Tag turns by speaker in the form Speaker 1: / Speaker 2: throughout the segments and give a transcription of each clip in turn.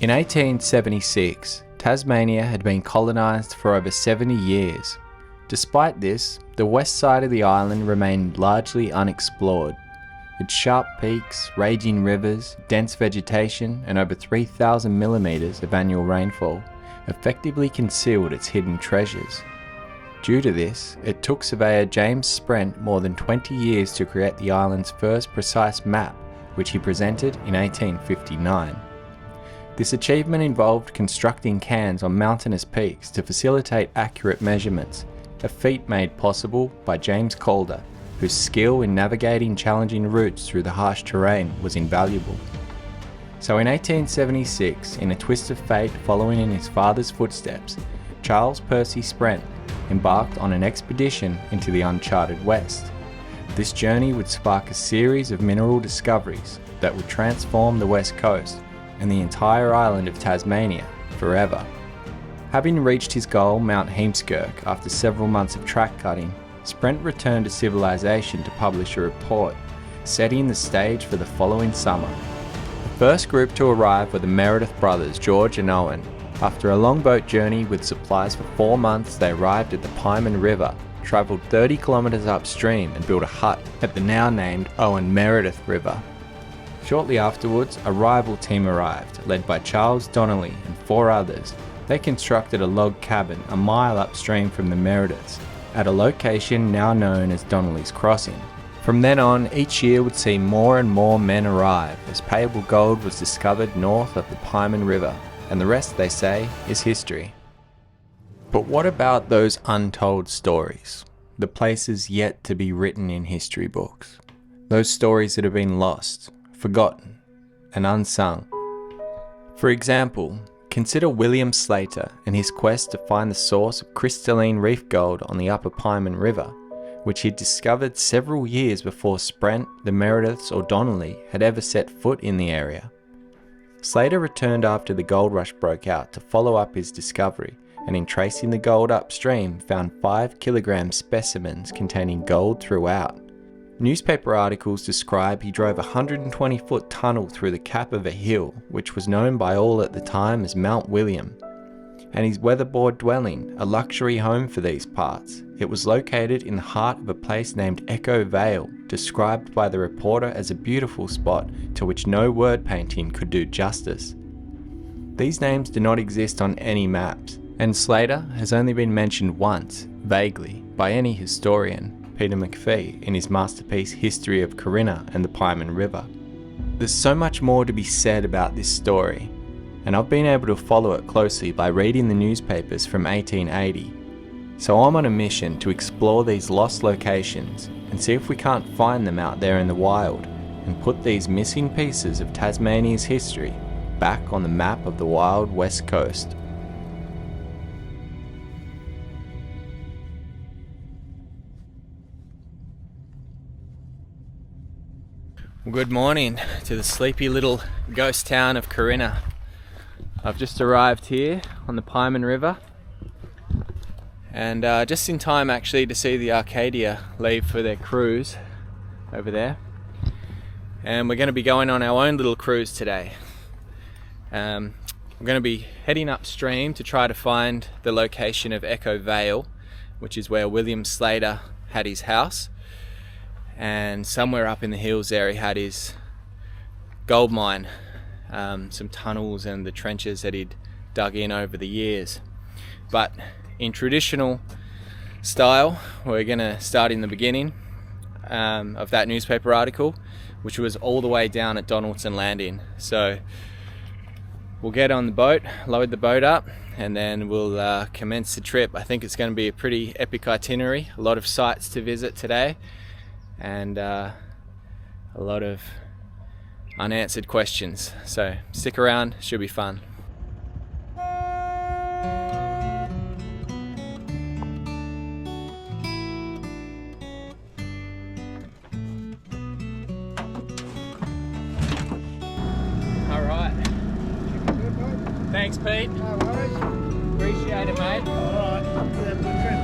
Speaker 1: In 1876, Tasmania had been colonised for over 70 years. Despite this, the west side of the island remained largely unexplored. Its sharp peaks, raging rivers, dense vegetation and over 3,000 millimetres of annual rainfall effectively concealed its hidden treasures. Due to this, it took surveyor James Sprent more than 20 years to create the island's first precise map, which he presented in 1859. This achievement involved constructing cairns on mountainous peaks to facilitate accurate measurements, a feat made possible by James Calder, whose skill in navigating challenging routes through the harsh terrain was invaluable. So in 1876, in a twist of fate following in his father's footsteps, Charles Percy Sprent embarked on an expedition into the uncharted West. This journey would spark a series of mineral discoveries that would transform the West Coast and the entire island of Tasmania forever. Having reached his goal, Mount Heemskirk, after several months of track cutting, Sprent returned to civilization to publish a report, setting the stage for the following summer. The first group to arrive were the Meredith brothers, George and Owen. After a long boat journey with supplies for 4 months, they arrived at the Pieman River, travelled 30 kilometres upstream and built a hut at the now named Owen Meredith River. Shortly afterwards, a rival team arrived, led by Charles Donnelly and 4 others. They constructed a log cabin a mile upstream from the Merediths, at a location now known as Donnelly's Crossing. From then on, each year would see more and more men arrive, as payable gold was discovered north of the Pieman River, and the rest, they say, is history. But what about those untold stories? The places yet to be written in history books? Those stories that have been lost, forgotten, and unsung. For example, consider William Slater and his quest to find the source of crystalline reef gold on the upper Pieman River, which he discovered several years before Sprent, the Merediths or Donnelly had ever set foot in the area. Slater returned after the gold rush broke out to follow up his discovery, and in tracing the gold upstream found 5-kilogram specimens containing gold throughout. Newspaper articles describe he drove a 120-foot tunnel through the cap of a hill, which was known by all at the time as Mount William, and his weatherboard dwelling, a luxury home for these parts. It was located in the heart of a place named Echo Vale, described by the reporter as a beautiful spot to which no word painting could do justice. These names do not exist on any maps, and Slater has only been mentioned once, vaguely, by any historian, Peter McPhee, in his masterpiece History of Corinna and the Pieman River. There's so much more to be said about this story, and I've been able to follow it closely by reading the newspapers from 1880. So I'm on a mission to explore these lost locations and see if we can't find them out there in the wild and put these missing pieces of Tasmania's history back on the map of the wild West Coast. Good morning to the sleepy little ghost town of Corinna. I've just arrived here on the Pieman River, and just in time actually to see the Arcadia leave for their cruise over there. And we're going to be going on our own little cruise today. We're going to be heading upstream to try to find the location of Echo Vale, which is where William Slater had his house. And somewhere up in the hills there he had his gold mine, some tunnels and the trenches that he'd dug in over the years. But in traditional style, we're going to start in the beginning of that newspaper article, which was all the way down at Donaldson Landing. So we'll get on the boat, load the boat up, and then we'll commence the trip. I think it's going to be a pretty epic itinerary, a lot of sites to visit today, and a lot of unanswered questions. So stick around, should be fun. Alright. Thanks, Pete.
Speaker 2: No worries.
Speaker 1: Appreciate it, mate.
Speaker 2: Alright, have a good trip.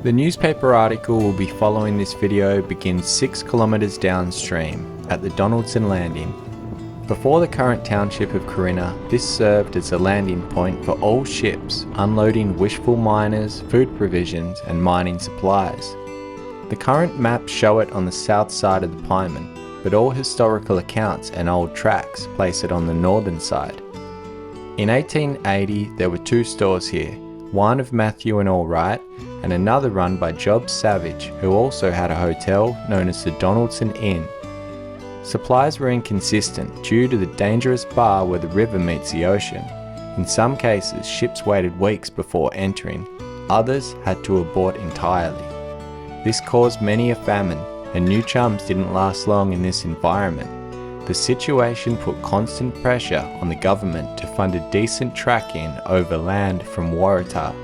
Speaker 1: The newspaper article we'll be following this video begins 6 kilometres downstream at the Donaldson landing. Before the current township of Corinna, this served as a landing point for all ships unloading wishful miners, food provisions and mining supplies. The current maps show it on the south side of the Pieman, but all historical accounts and old tracks place it on the northern side. In 1880 there were 2 stores here, one of Matthew and Allwright, and another run by Job Savage, who also had a hotel known as the Donaldson Inn. Supplies were inconsistent due to the dangerous bar where the river meets the ocean. In some cases, ships waited weeks before entering, others had to abort entirely. This caused many a famine, and new chums didn't last long in this environment. The situation put constant pressure on the government to fund a decent track in over land from Waratah.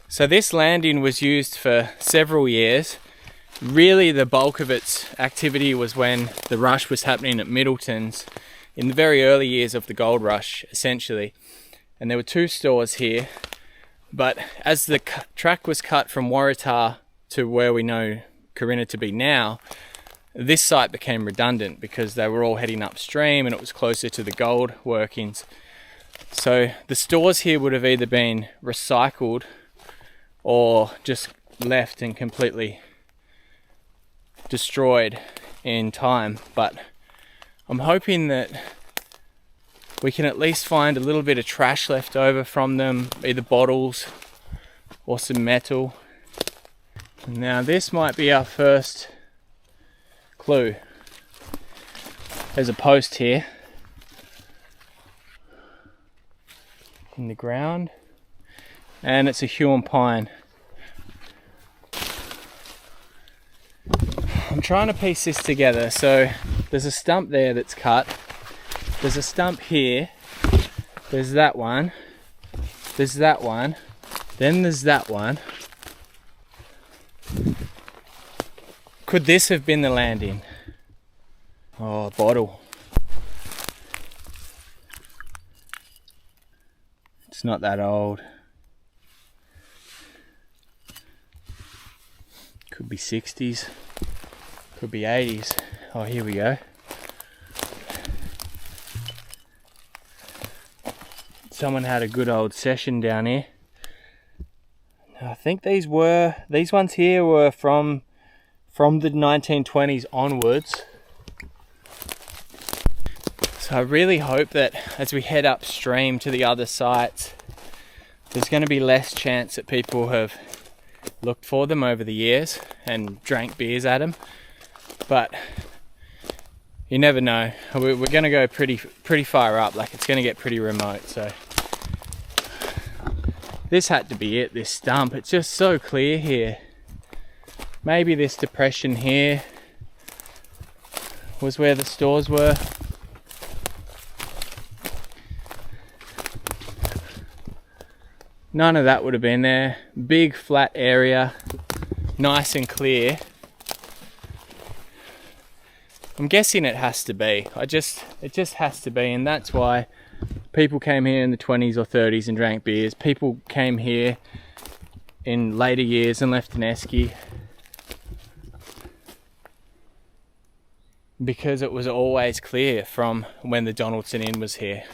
Speaker 3: So this landing was used for several years. Really the bulk of its activity was when the rush was happening at Middleton's in the very early years of the gold rush, essentially. And there were 2 stores here, but as the track was cut from Waratah to where we know Corinna to be now, this site became redundant because they were all heading upstream and it was closer to the gold workings. So the stores here would have either been recycled or just left and completely destroyed in time, but I'm hoping that we can at least find a little bit of trash left over from them, either bottles or some metal. Now this might be our first clue. There's a post here in the ground, and it's a Huon pine. I'm trying to piece this together. So there's a stump there that's cut. There's a stump here. There's that one. There's that one. Then there's that one. Could this have been the landing? Oh, a bottle. It's not that old. Could be 60s. Could be 80s. Oh, here we go. Someone had a good old session down here. I think these ones here were from the 1920s onwards. So I really hope that as we head upstream to the other sites, there's going to be less chance that people have looked for them over the years and drank beers at them. But you never know. We're going to go pretty far up. Like, it's going to get pretty remote. So this had to be it, this stump. It's just so clear here. Maybe this depression here was where the stores were. None of that would have been there. Big flat area, nice and clear. I'm guessing it has to be. It just has to be, and that's why people came here in the 20s or 30s and drank beers. People came here in later years and left an esky because it was always clear from when the Donaldson Inn was here.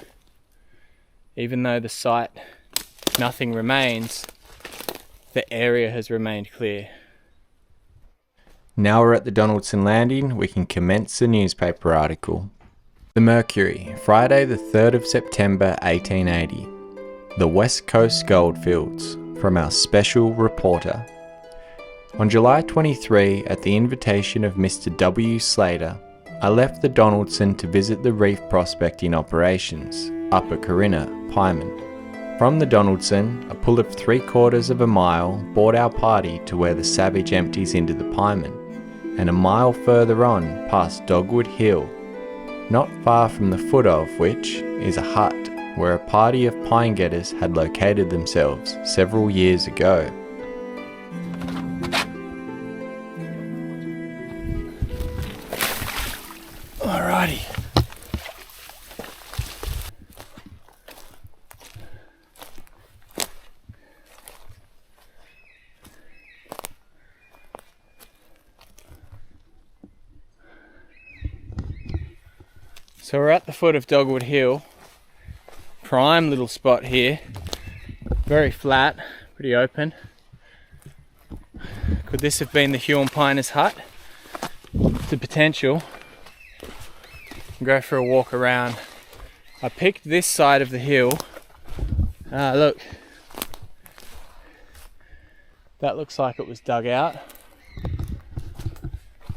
Speaker 3: Even though the site, nothing remains, the area has remained clear.
Speaker 1: Now we're at the Donaldson landing, we can commence the newspaper article. The Mercury, Friday the 3rd of September 1880. The West Coast Goldfields, from our special reporter. On July 23, at the invitation of Mr. W. Slater, I left the Donaldson to visit the reef prospecting operations, up at Corinna, Pieman. From the Donaldson, a pull of 3/4 of a mile brought our party to where the Savage empties into the Pieman, and a mile further on past Dogwood Hill, not far from the foot of which is a hut where a party of pine getters had located themselves several years ago.
Speaker 3: Alrighty. So we're at the foot of Dogwood Hill. Prime little spot here. Very flat, pretty open. Could this have been the Hugh and Piner's hut? The potential. Go for a walk around. I picked this side of the hill. Look. That looks like it was dug out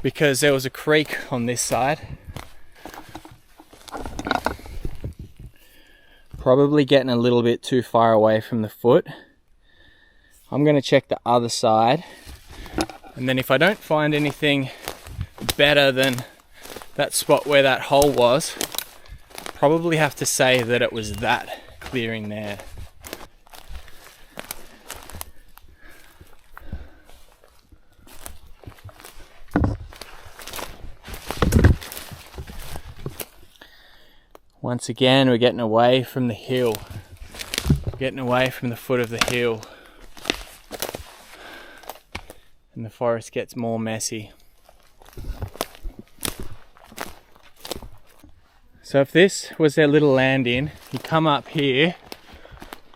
Speaker 3: because there was a creek on this side. Probably getting a little bit too far away from the foot. I'm going to check the other side, and then if I don't find anything better than that spot where that hole was, probably have to say that it was that clearing there. Once again, we're getting away from the hill. We're getting away from the foot of the hill. And the forest gets more messy. So if this was their little landing, you come up here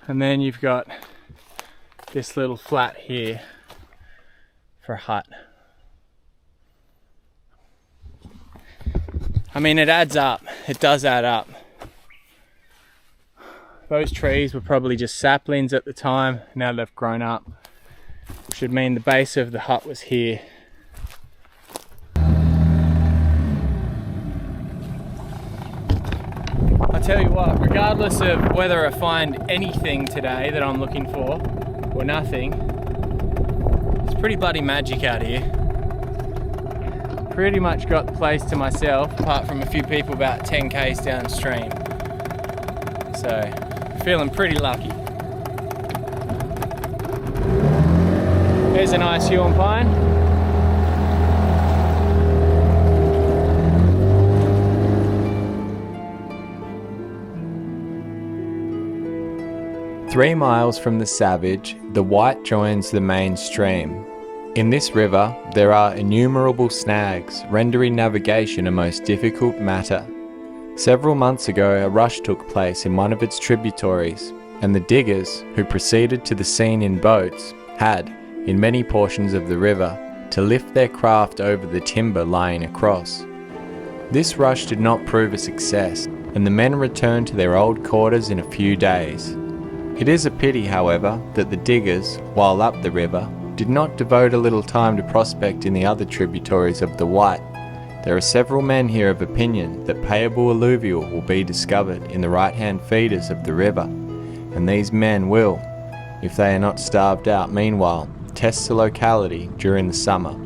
Speaker 3: and then you've got this little flat here for a hut. I mean, it adds up. It does add up. Those trees were probably just saplings at the time. Now they've grown up, which would mean the base of the hut was here. I tell you what, regardless of whether I find anything today that I'm looking for or nothing, it's pretty bloody magic out here. Pretty much got the place to myself, apart from a few people about 10 k's downstream. So, feeling pretty lucky. There's a nice Hugh and Pine.
Speaker 1: Three miles from the Savage, the White joins the main stream. In this river, there are innumerable snags, rendering navigation a most difficult matter. Several months ago, a rush took place in one of its tributaries, and the diggers, who proceeded to the scene in boats, had, in many portions of the river, to lift their craft over the timber lying across. This rush did not prove a success, and the men returned to their old quarters in a few days. It is a pity, however, that the diggers, while up the river, did not devote a little time to prospect in the other tributaries of the White. There are several men here of opinion that payable alluvial will be discovered in the right-hand feeders of the river, and these men will, if they are not starved out meanwhile, test the locality during the summer.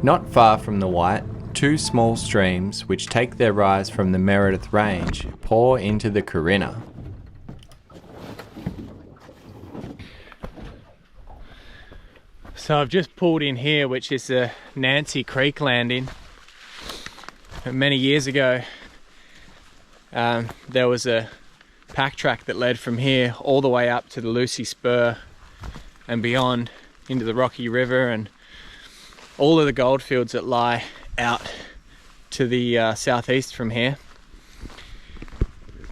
Speaker 1: Not far from the White, two small streams, which take their rise from the Meredith Range, pour into the Corinna.
Speaker 3: So I've just pulled in here, which is the Nancy Creek landing. Many years ago, there was a pack track that led from here all the way up to the Lucy Spur and beyond into the Rocky River and all of the goldfields that lie out to the southeast from here.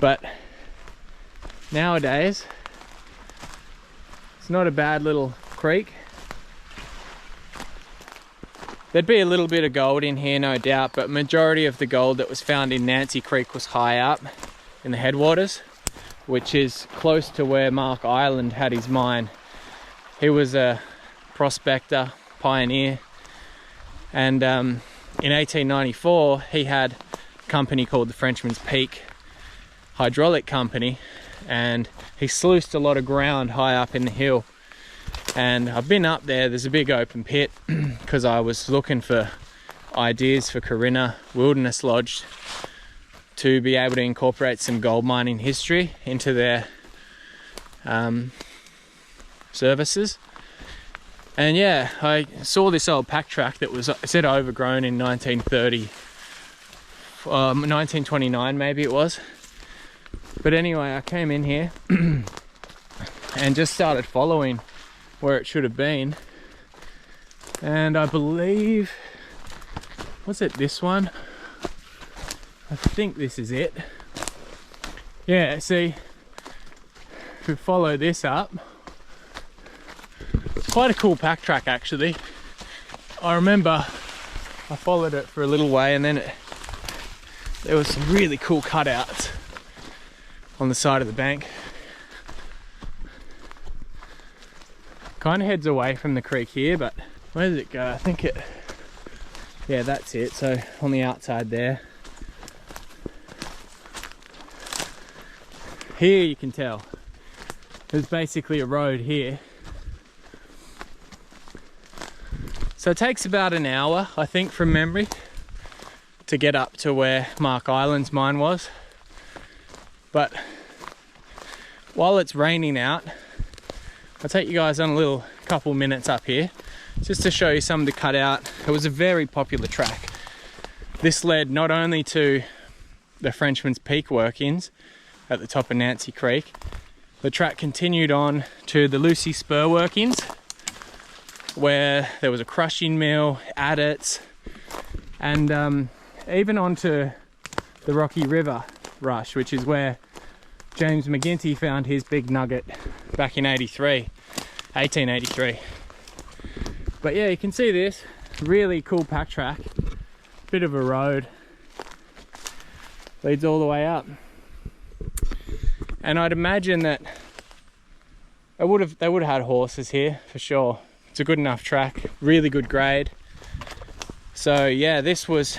Speaker 3: But nowadays, it's not a bad little creek. There'd be a little bit of gold in here, no doubt, but majority of the gold that was found in Nancy Creek was high up in the headwaters, which is close to where Mark Ireland had his mine. He was a prospector, pioneer, and in 1894 he had a company called the Frenchman's Peak Hydraulic Company, and he sluiced a lot of ground high up in the hill. And I've been up there. There's a big open pit because I was looking for ideas for Corinna Wilderness Lodge to be able to incorporate some gold mining history into their services. And yeah, I saw this old pack track that was, it said overgrown in 1934 1929 maybe it was. But anyway, I came in here and just started following where it should have been. And I believe, was it this one? I think this is it. Yeah, see, if we follow this up, it's quite a cool pack track actually. I remember I followed it for a little way, and then there was some really cool cutouts on the side of the bank. Kind of heads away from the creek here, but where did it go? I think it, yeah, that's it. So on the outside there. Here you can tell there's basically a road here. So it takes about an hour, I think, from memory to get up to where Mark Island's mine was. But while it's raining out, I'll take you guys on a little couple minutes up here just to show you some of the cutout. It was a very popular track. This led not only to the Frenchman's Peak workings at the top of Nancy Creek, the track continued on to the Lucy Spur workings, where there was a crushing mill, adits, and even onto the Rocky River rush, which is where James McGinty found his big nugget back in 1883. But yeah, you can see this really cool pack track, bit of a road, leads all the way up. And I'd imagine that they would have had horses here for sure. It's a good enough track, really good grade. So yeah, this was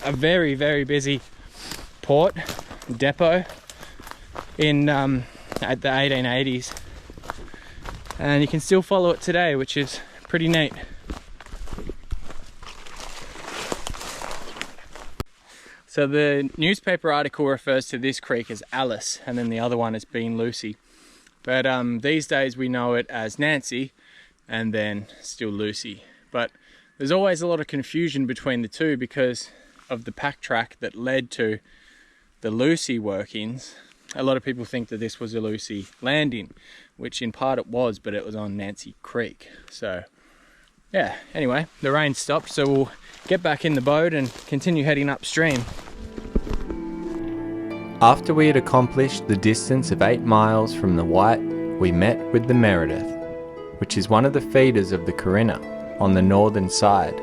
Speaker 3: a very, very busy port depot in at the 1880s, and you can still follow it today, which is pretty neat. So the newspaper article refers to this creek as Alice, and then the other one as being Lucy. But these days we know it as Nancy, and then still Lucy. But there's always a lot of confusion between the two because of the pack track that led to the Lucy workings. A lot of people think that this was a Lucy landing, which in part it was, but it was on Nancy Creek. So yeah, anyway, the rain stopped, so we'll get back in the boat and continue heading upstream.
Speaker 1: After we had accomplished the distance of 8 miles from the White, we met with the Meredith, which is one of the feeders of the Corinna on the northern side.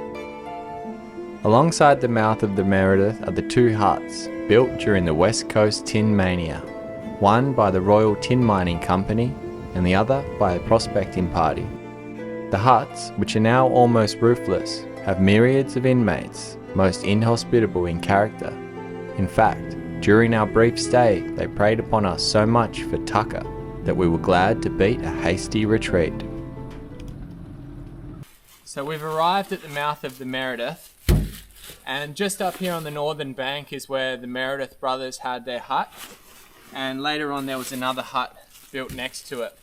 Speaker 1: Alongside the mouth of the Meredith are the 2 huts built during the West Coast Tin Mania, one by the Royal Tin Mining Company and the other by a prospecting party. The huts, which are now almost roofless, have myriads of inmates, most inhospitable in character. In fact, during our brief stay, they preyed upon us so much for tucker that we were glad to beat a hasty retreat.
Speaker 3: So we've arrived at the mouth of the Meredith, and just up here on the northern bank is where the Meredith brothers had their hut, and later on there was another hut built next to it.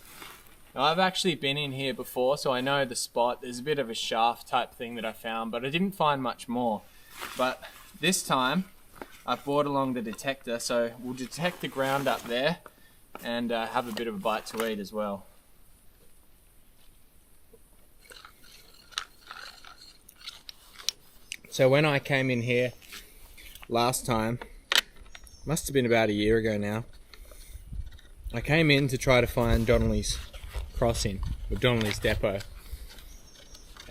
Speaker 3: Now I've actually been in here before, so I know the spot. There's a bit of a shaft type thing that I found, but I didn't find much more. But this time I've brought along the detector, so we'll detect the ground up there and have a bit of a bite to eat as well. So when I came in here last time, must have been about a year ago now, I came in to try to find Donnelly's crossing, or Donnelly's depot,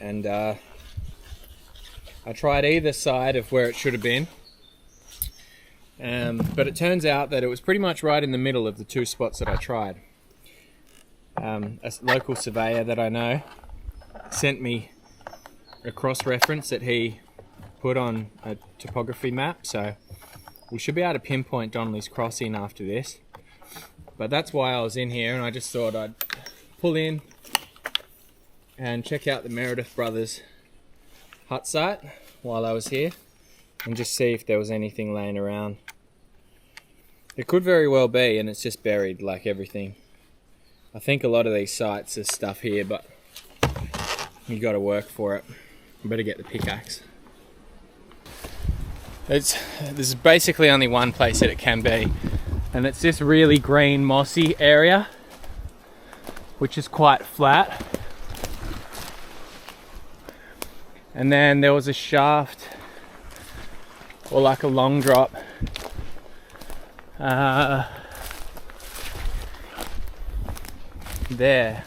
Speaker 3: and I tried either side of where it should have been, but it turns out that it was pretty much right in the middle of the 2 spots that I tried. A local surveyor that I know sent me a cross-reference that he put on a topography map, so we should be able to pinpoint Donnelly's crossing after this. But that's why I was in here, and I just thought I'd pull in and check out the Meredith brothers hut site while I was here and just see if there was anything laying around. It could very well be, and it's just buried like everything. I think a lot of these sites there's stuff here, but you got to work for it. I better get the pickaxe. There's basically only one place that it can be, and it's this really green mossy area, which is quite flat. And then there was a shaft, or like a long drop, there.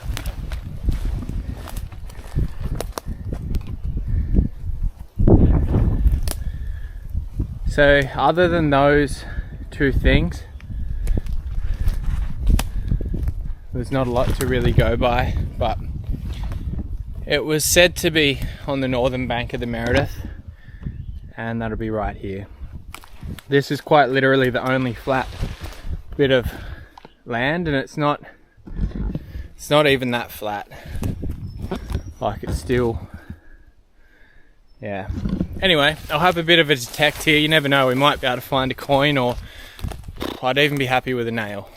Speaker 3: So other than those two things, there's not a lot to really go by, but it was said to be on the northern bank of the Meredith, and that'll be right here. This is quite literally the only flat bit of land, and it's not even that flat. Like, it's still, yeah. Anyway, I'll have a bit of a detect here. You never know, we might be able to find a coin, or I'd even be happy with a nail.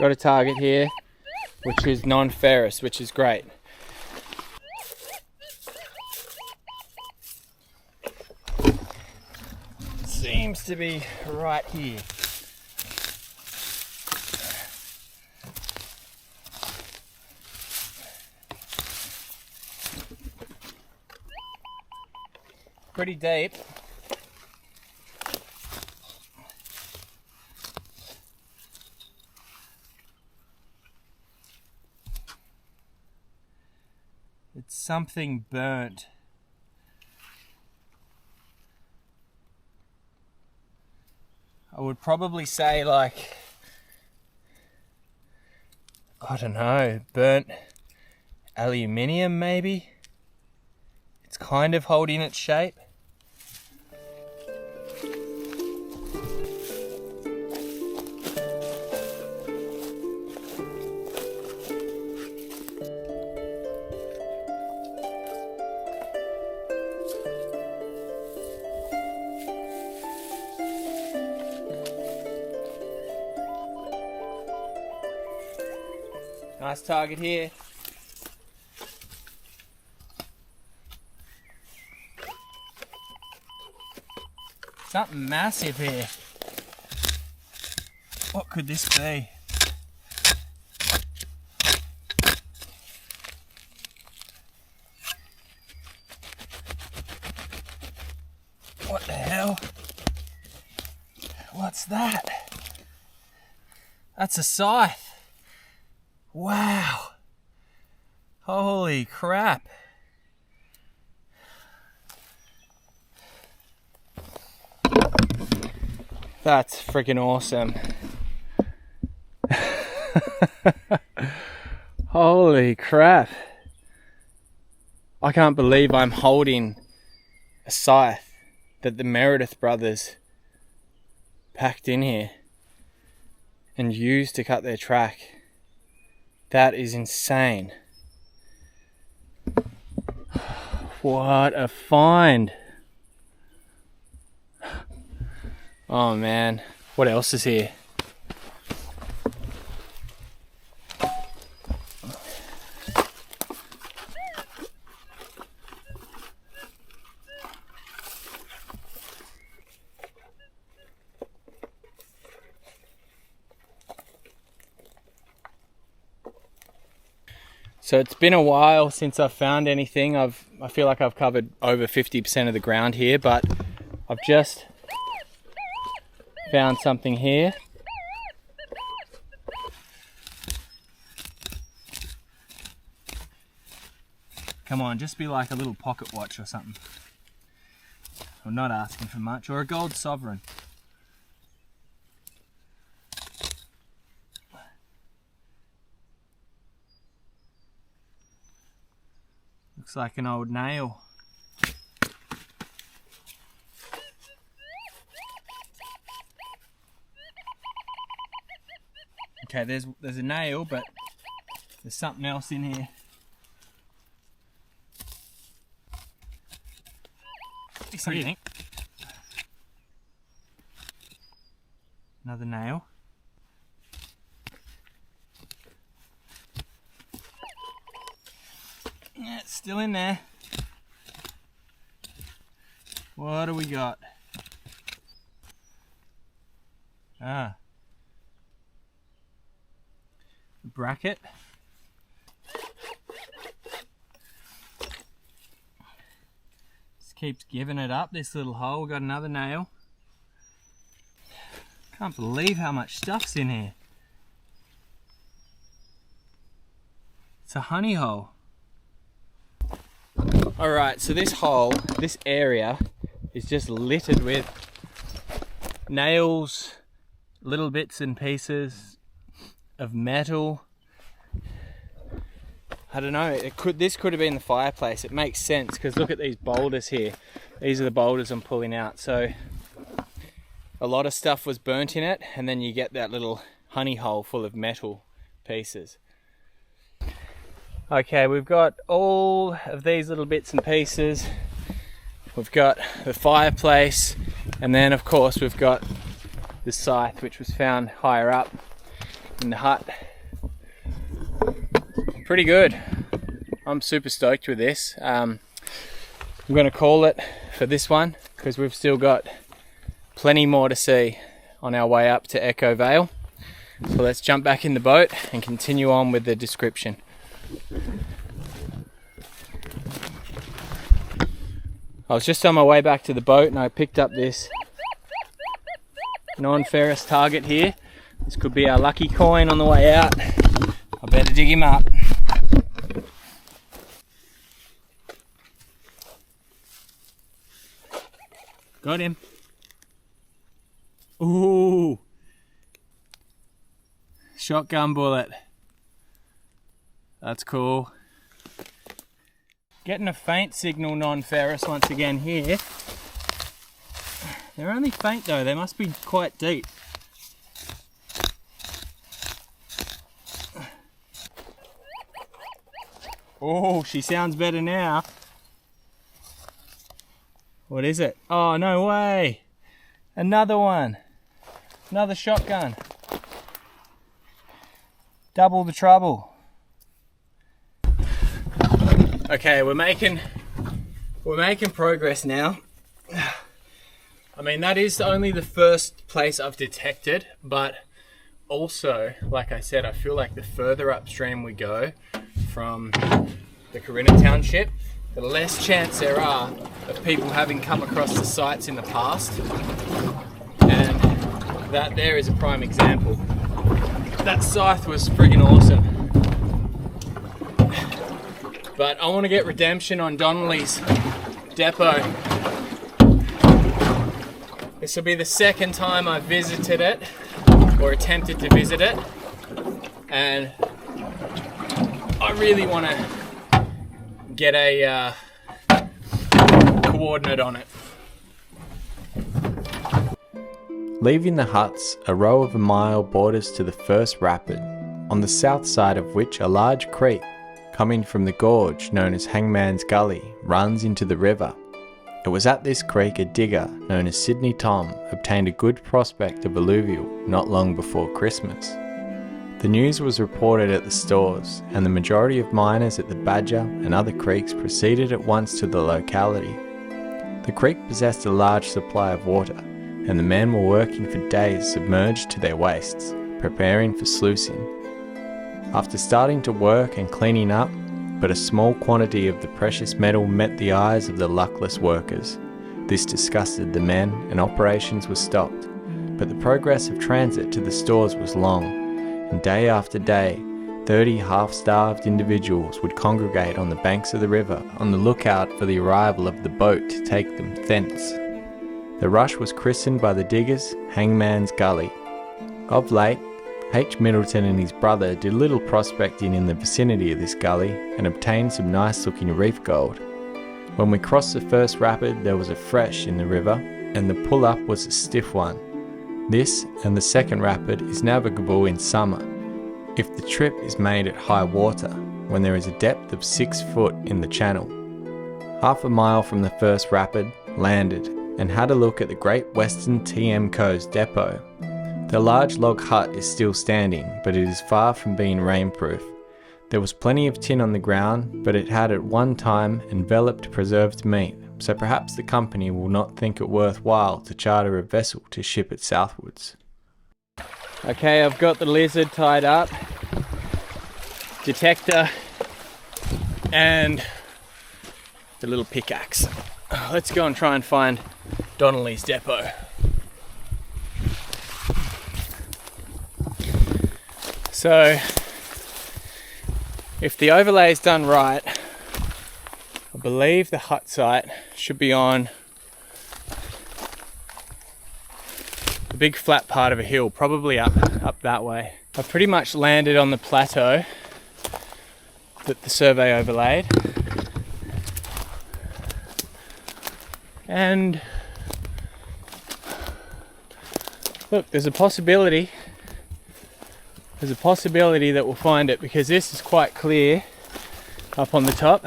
Speaker 3: Got a target here, which is non-ferrous, which is great. Seems to be right here. Pretty deep. It's something burnt. I would probably say, like, I don't know, burnt aluminium maybe? It's kind of holding its shape. Nice target here. Something massive here. What could this be? What the hell? What's that? That's a scythe. Wow. Holy crap. That's freaking awesome. Holy crap. I can't believe I'm holding a scythe that the Meredith brothers packed in here and used to cut their track. That is insane. What a find. Oh man, what else is here? So it's been a while since I've found anything. I feel like I've covered over 50% of the ground here, but I've just found something here. Come on, just be like a little pocket watch or something. I'm not asking for much. Or a gold sovereign. Looks like an old nail. Okay, there's a nail, but there's something else in here. What do you think? Another nail. Yeah, it's still in there. What do we got? Ah. A bracket. Just keeps giving it up, this little hole. We got another nail. Can't believe how much stuff's in here. It's a honey hole. Alright, so this hole, this area, is just littered with nails, little bits and pieces of metal. I don't know, this could have been the fireplace. It makes sense because look at these boulders here. These are the boulders I'm pulling out. So a lot of stuff was burnt in it, and then you get that little honey hole full of metal pieces. Okay, we've got all of these little bits and pieces. We've got the fireplace, and then of course we've got the scythe, which was found higher up in the hut. Pretty good. I'm super stoked with this. I'm going to call it for this one because we've still got plenty more to see on our way up to Echo Vale. So let's jump back in the boat and continue on with the description. I was just on my way back to the boat and I picked up this non-ferrous target here. This could be our lucky coin on the way out. I better dig him up. Got him. Ooh. Shotgun bullet. That's cool. Getting a faint signal non-ferrous once again here. They're only faint though, they must be quite deep. Oh, she sounds better now. What is it? Oh, no way. Another one. Another shotgun. Double the trouble. Okay, we're making progress now. I mean, that is only the first place I've detected, but also, like I said, I feel like the further upstream we go from the Corinna township, the less chance there are of people having come across the sites in the past. And that there is a prime example. That scythe was friggin' awesome. But I want to get redemption on Donnelly's depot. This will be the second time I've visited it, or attempted to visit it, and I really want to get a coordinate on it.
Speaker 1: Leaving the huts, a row of a mile borders to the first rapid, on the south side of which a large creek, coming from the gorge known as Hangman's Gully, runs into the river. It was at this creek a digger known as Sydney Tom obtained a good prospect of alluvial not long before Christmas. The news was reported at the stores, and the majority of miners at the Badger and other creeks proceeded at once to the locality. The creek possessed a large supply of water, and the men were working for days submerged to their waists, preparing for sluicing. After starting to work and cleaning up, but a small quantity of the precious metal met the eyes of the luckless workers. This disgusted the men, and operations were stopped, but the progress of transit to the stores was long, and day after day, 30 half-starved individuals would congregate on the banks of the river on the lookout for the arrival of the boat to take them thence. The rush was christened by the diggers Hangman's Gully. Of late, H. Middleton and his brother did little prospecting in the vicinity of this gully and obtained some nice-looking reef gold. When we crossed the first rapid, there was a fresh in the river, and the pull-up was a stiff one. This and the second rapid is navigable in summer, if the trip is made at high water, when there is a depth of 6 foot in the channel. Half a mile from the first rapid, landed, and had a look at the Great Western TMCO's depot. The large log hut is still standing, but it is far from being rainproof. There was plenty of tin on the ground, but it had at one time enveloped preserved meat, so perhaps the company will not think it worthwhile to charter a vessel to ship it southwards.
Speaker 3: Okay, I've got the lizard tied up, detector, and the little pickaxe. Let's go and try and find Donnelly's depot. So, if the overlay is done right, I believe the hut site should be on the big flat part of a hill, probably up that way. I pretty much landed on the plateau that the survey overlaid. And look, there's a possibility that we'll find it, because this is quite clear up on the top.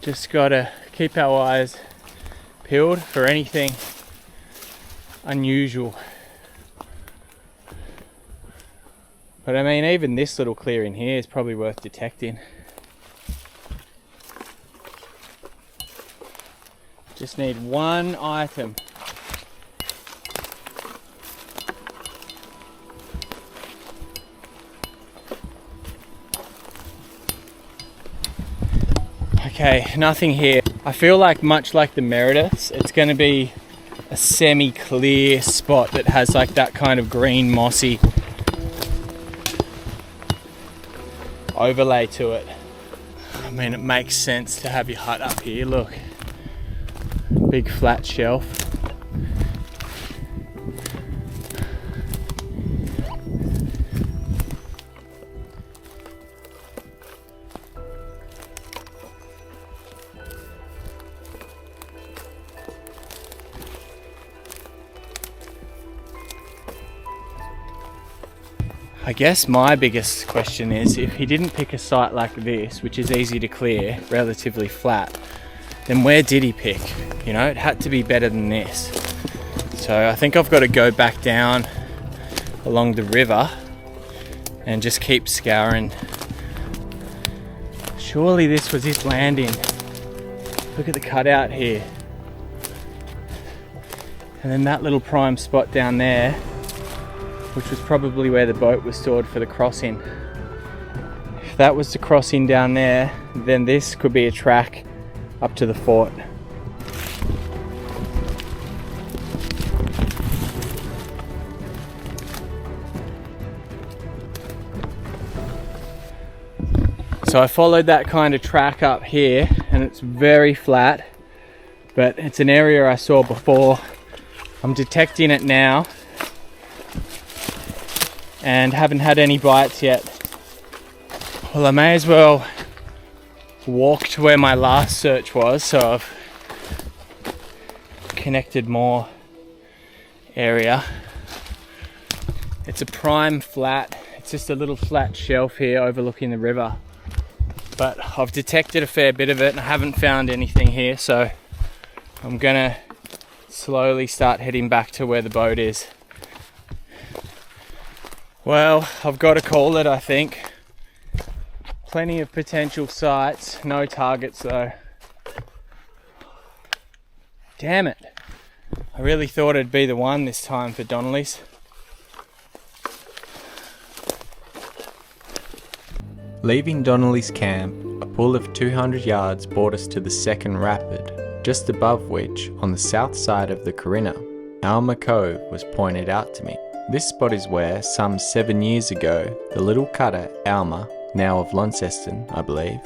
Speaker 3: Just gotta keep our eyes peeled for anything unusual. But I mean, even this little clearing here is probably worth detecting. Just need one item. Okay, nothing here. I feel like, much like the Merediths, it's going to be a semi-clear spot that has like that kind of green mossy overlay to it. I mean, it makes sense to have your hut up here, look. Big flat shelf. I guess my biggest question is, if he didn't pick a site like this, which is easy to clear, relatively flat, then where did he pick? You know, it had to be better than this. So I think I've got to go back down along the river and just keep scouring. Surely this was his landing. Look at the cutout here. And then that little prime spot down there, which was probably where the boat was stored for the crossing. If that was the crossing down there, then this could be a track up to the fort. So I followed that kind of track up here, and it's very flat, but it's an area I saw before. I'm detecting it now and haven't had any bites yet. Well, I may as well walk to where my last search was, so I've connected more area. It's a prime flat. It's just a little flat shelf here overlooking the river. But I've detected a fair bit of it and I haven't found anything here, so I'm gonna slowly start heading back to where the boat is. Well, I've got to call it, I think. Plenty of potential sites, no targets though. Damn it. I really thought it'd be the one this time for Donnelly's.
Speaker 1: Leaving Donnelly's camp, a pull of 200 yards brought us to the second rapid, just above which, on the south side of the Corinna, Alma Cove was pointed out to me. This spot is where, some 7 years ago, the little cutter Alma, now of Launceston, I believe,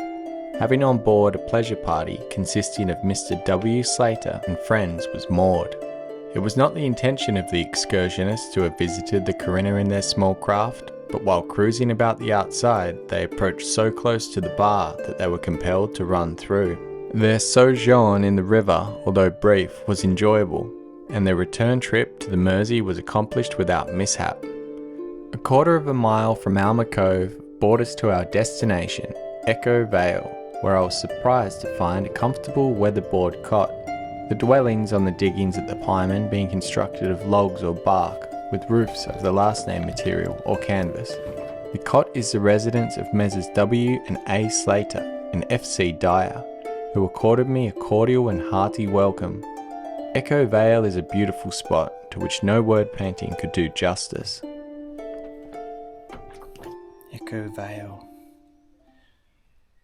Speaker 1: having on board a pleasure party consisting of Mr. W. Slater and friends, was moored. It was not the intention of the excursionists to have visited the Corinna in their small craft, but while cruising about the outside, they approached so close to the bar that they were compelled to run through. Their sojourn in the river, although brief, was enjoyable, and their return trip to the Mersey was accomplished without mishap. A quarter of a mile from Alma Cove, brought us to our destination, Echo Vale, where I was surprised to find a comfortable weatherboard cot. The dwellings on the diggings at the Pieman being constructed of logs or bark, with roofs of the last name material or canvas. The cot is the residence of Messrs W and A Slater and F.C. Dyer, who accorded me a cordial and hearty welcome. Echo Vale is a beautiful spot to which no word painting could do justice.
Speaker 3: Echo Vale.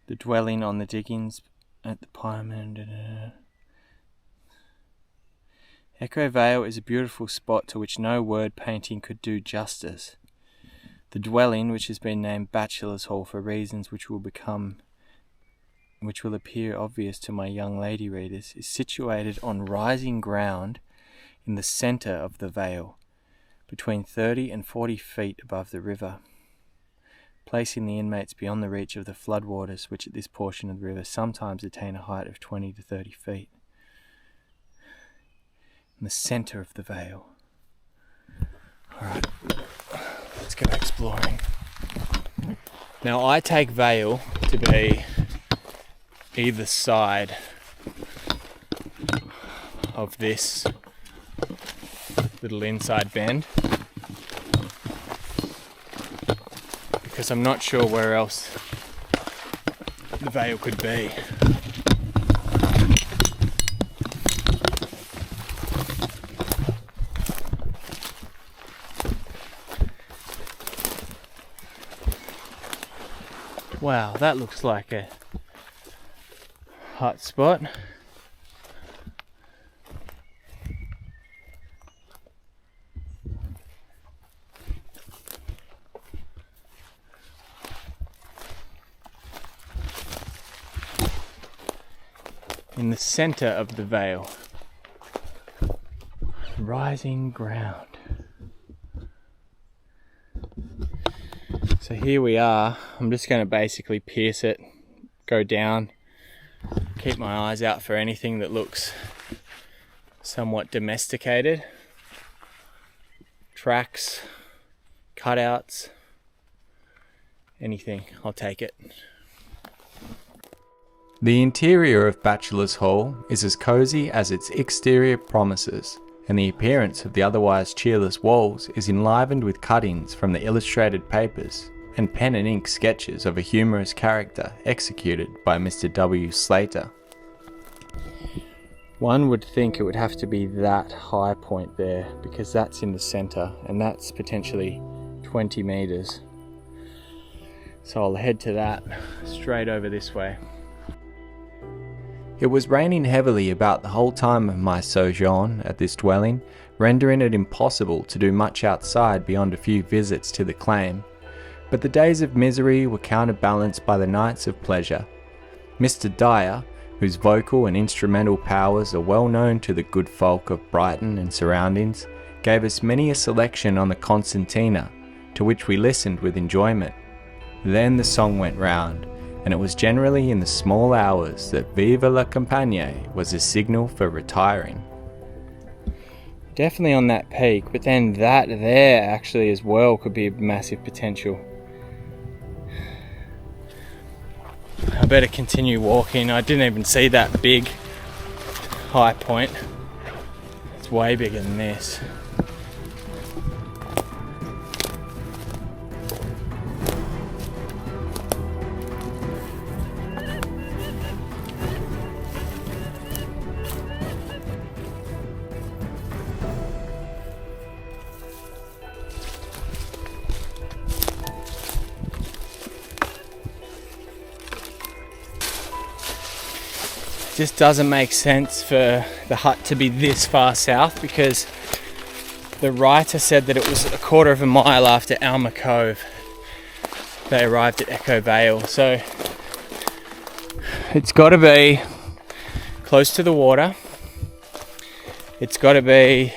Speaker 3: The dwelling on the diggings at the Pieman. Echo Vale is a beautiful spot to which no word painting could do justice. The dwelling, which has been named Bachelor's Hall for reasons which will appear obvious to my young lady readers, is situated on rising ground in the centre of the vale, between 30 and 40 feet above the river, placing the inmates beyond the reach of the floodwaters, which at this portion of the river sometimes attain a height of 20 to 30 feet. In the centre of the vale. Alright, let's go exploring. Now I take vale to be either side of this little inside bend, because I'm not sure where else the vale could be. Wow, that looks like a hot spot. In the centre of the vale. Rising ground. So here we are. I'm just going to basically pierce it, go down, keep my eyes out for anything that looks somewhat domesticated. Tracks, cutouts, anything, I'll take it.
Speaker 1: The interior of Bachelor's Hall is as cosy as its exterior promises, and the appearance of the otherwise cheerless walls is enlivened with cuttings from the illustrated papers and pen and ink sketches of a humorous character executed by Mr. W. Slater.
Speaker 3: One would think it would have to be that high point there, because that's in the centre and that's potentially 20 metres. So I'll head to that straight over this way.
Speaker 1: It was raining heavily about the whole time of my sojourn at this dwelling, rendering it impossible to do much outside beyond a few visits to the claim. But the days of misery were counterbalanced by the nights of pleasure. Mr. Dyer, whose vocal and instrumental powers are well known to the good folk of Brighton and surroundings, gave us many a selection on the concertina, to which we listened with enjoyment. Then the song went round, and it was generally in the small hours that Viva la Campagne was a signal for retiring.
Speaker 3: Definitely on that peak, but then that there actually as well could be a massive potential. I better continue walking. I didn't even see that big high point. It's way bigger than this. Just doesn't make sense for the hut to be this far south, because the writer said that it was a quarter of a mile after Alma Cove they arrived at Echo Vale, so it's got to be close to the water. It's got to be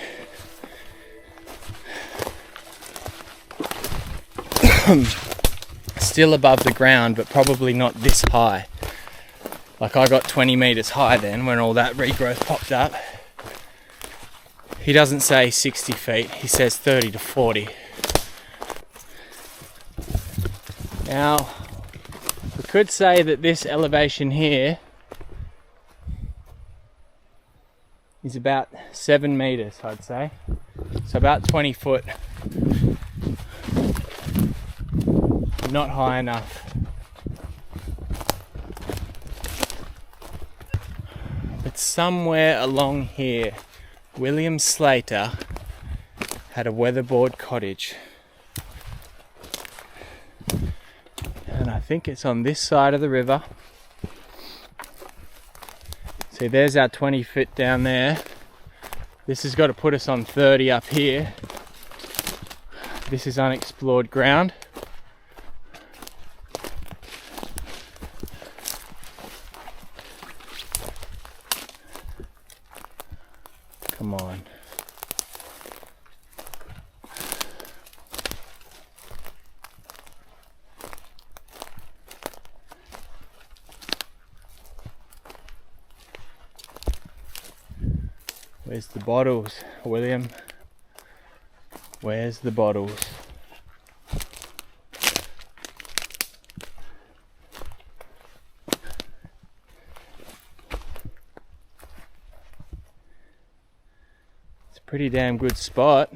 Speaker 3: still above the ground, but probably not this high. Like I got 20 metres high then when all that regrowth popped up. He doesn't say 60 feet, he says 30 to 40. Now, we could say that this elevation here is about 7 meters, I'd say. So about 20 foot. Not high enough. But somewhere along here, William Slater had a weatherboard cottage. And I think it's on this side of the river. See, there's our 20 foot down there. This has got to put us on 30 up here. This is unexplored ground. Come on. Where's the bottles, William? Where's the bottles? It's a pretty damn good spot.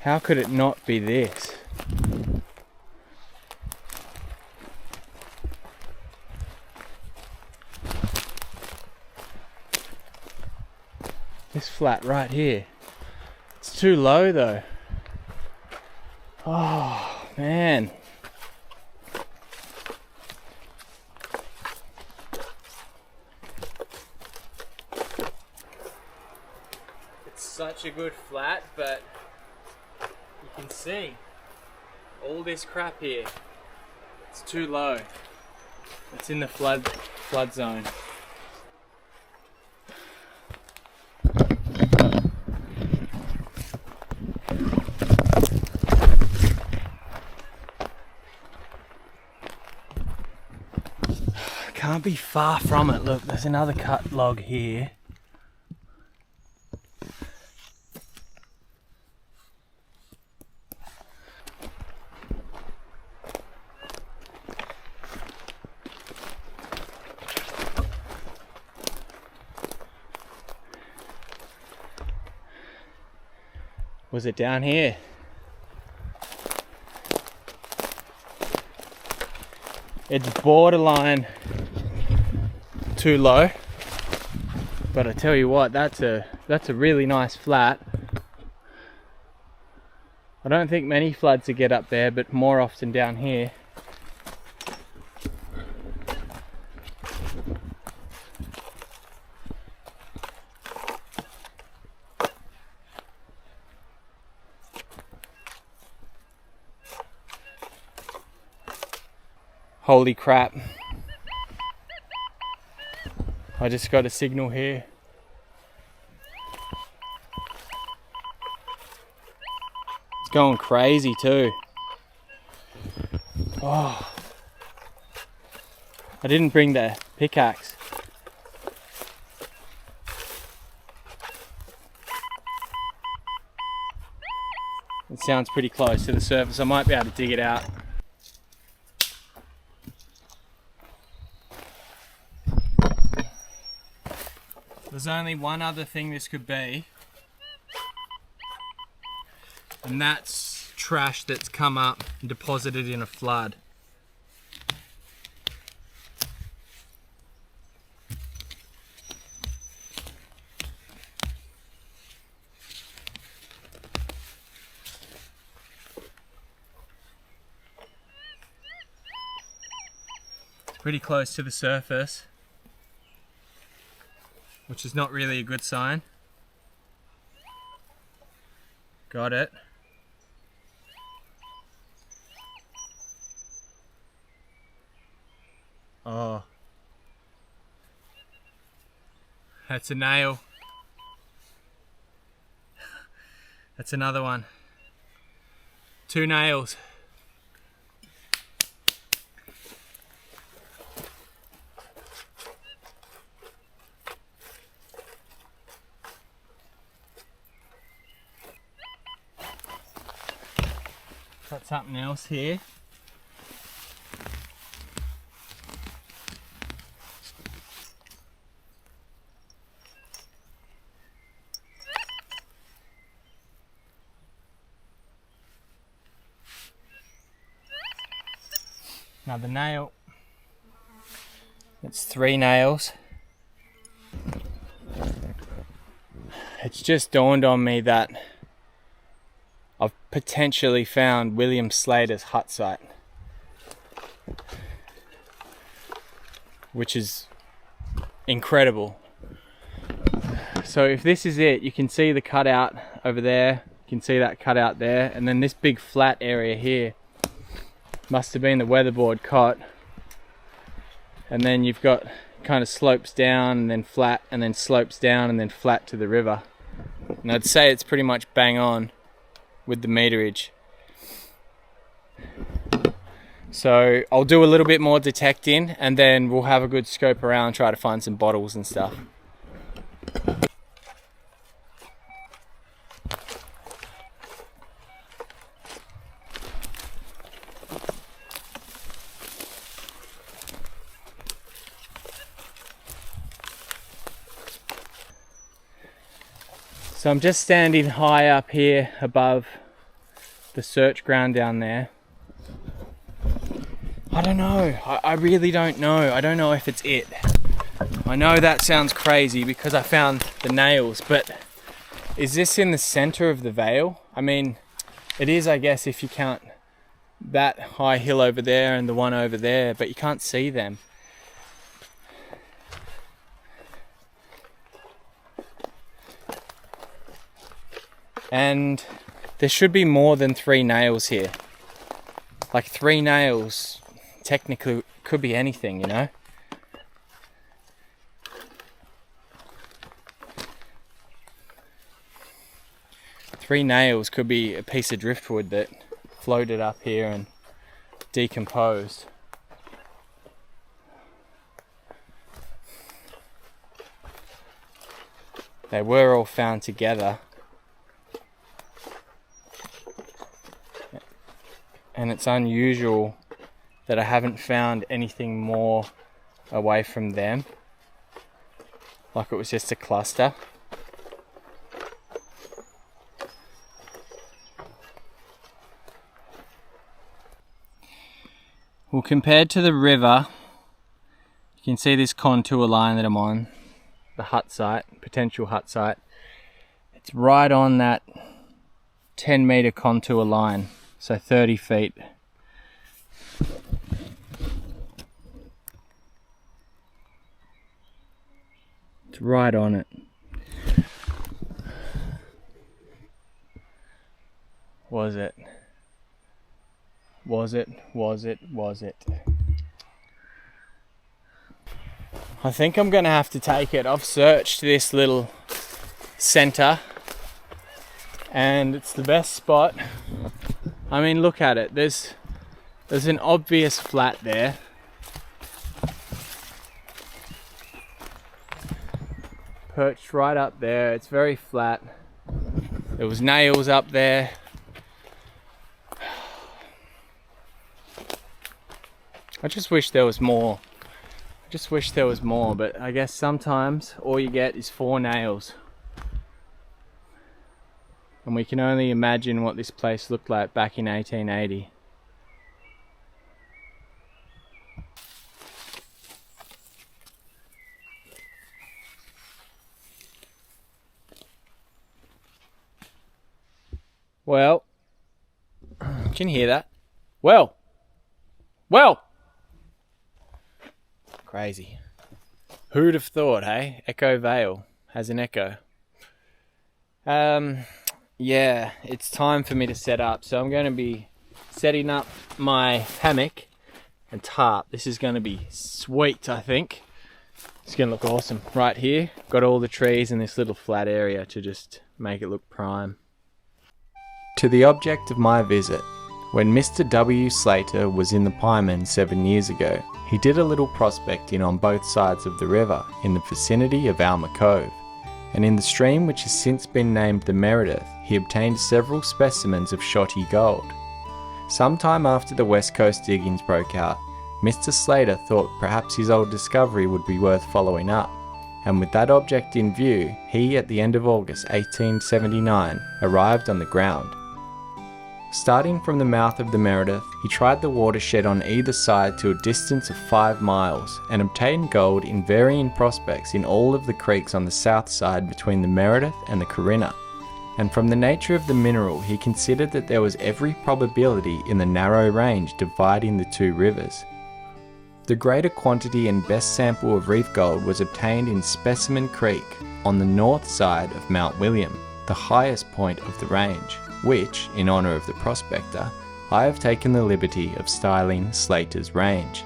Speaker 3: How could it not be this? This flat right here. It's too low though. Oh man. It's such a good flat, but you can see all this crap here. It's too low. It's in the flood zone. Can't be far from it. Look, there's another cut log here. Was it down here? It's borderline too low, but I tell you what, that's a really nice flat. I don't think many floods will get up there, but more often down here. Holy crap. I just got a signal here. It's going crazy too. Oh. I didn't bring the pickaxe. It sounds pretty close to the surface. I might be able to dig it out. There's only one other thing this could be, and that's trash that's come up and deposited in a flood. Pretty close to the surface, which is not really a good sign. Got it. Oh. That's a nail. That's another one. 2 nails. Got something else here. Another nail. It's 3 nails. It's just dawned on me that I've potentially found William Slater's hut site, which is incredible. So if this is it, you can see the cutout over there, you can see that cutout there, and then this big flat area here must have been the weatherboard cot. And then you've got kind of slopes down and then flat and then slopes down and then flat to the river. And I'd say it's pretty much bang on with the meterage. So I'll do a little bit more detecting and then we'll have a good scope around, try to find some bottles and stuff. So I'm just standing high up here above the search ground down there. I don't know, I really don't know. I don't know if it's it. I know that sounds crazy because I found the nails, but is this in the center of the vale? I mean, it is, I guess, if you count that high hill over there and the one over there, but you can't see them. And there should be more than 3 nails here. Like 3 nails technically could be anything, you know? Three nails could be a piece of driftwood that floated up here and decomposed. They were all found together. And it's unusual that I haven't found anything more away from them. Like it was just a cluster. Well, compared to the river, you can see this contour line that I'm on, the hut site, potential hut site. It's right on that 10-meter contour line. So 30 feet. It's right on it. Was it? Was it? Was it? Was it? I think I'm gonna have to take it. I've searched this little center and it's the best spot. I mean, look at it. There's an obvious flat there. Perched right up there. It's very flat. There was nails up there. I just wish there was more. But I guess sometimes all you get is 4 nails. And we can only imagine what this place looked like back in 1880. Well, can you hear that? Well, crazy. Who'd have thought, hey? Echo Vale has an echo. Yeah, it's time for me to set up. So I'm going to be setting up my hammock and tarp. This is going to be sweet, I think. It's going to look awesome. Right here, got all the trees in this little flat area to just make it look prime.
Speaker 1: To the object of my visit. When Mr. W. Slater was in the Pieman 7 years ago, he did a little prospecting on both sides of the river in the vicinity of Alma Cove. And in the stream which has since been named the Meredith, he obtained several specimens of shotty gold. Sometime after the West Coast diggings broke out, Mr. Slater thought perhaps his old discovery would be worth following up, and with that object in view, he, at the end of August 1879, arrived on the ground. Starting from the mouth of the Meredith, he tried the watershed on either side to a distance of 5 miles and obtained gold in varying prospects in all of the creeks on the south side between the Meredith and the Corinna. And from the nature of the mineral, he considered that there was every probability in the narrow range dividing the two rivers. The greater quantity and best sample of reef gold was obtained in Specimen Creek on the north side of Mount William, the highest point of the range, which, in honour of the prospector, I have taken the liberty of styling Slater's Range.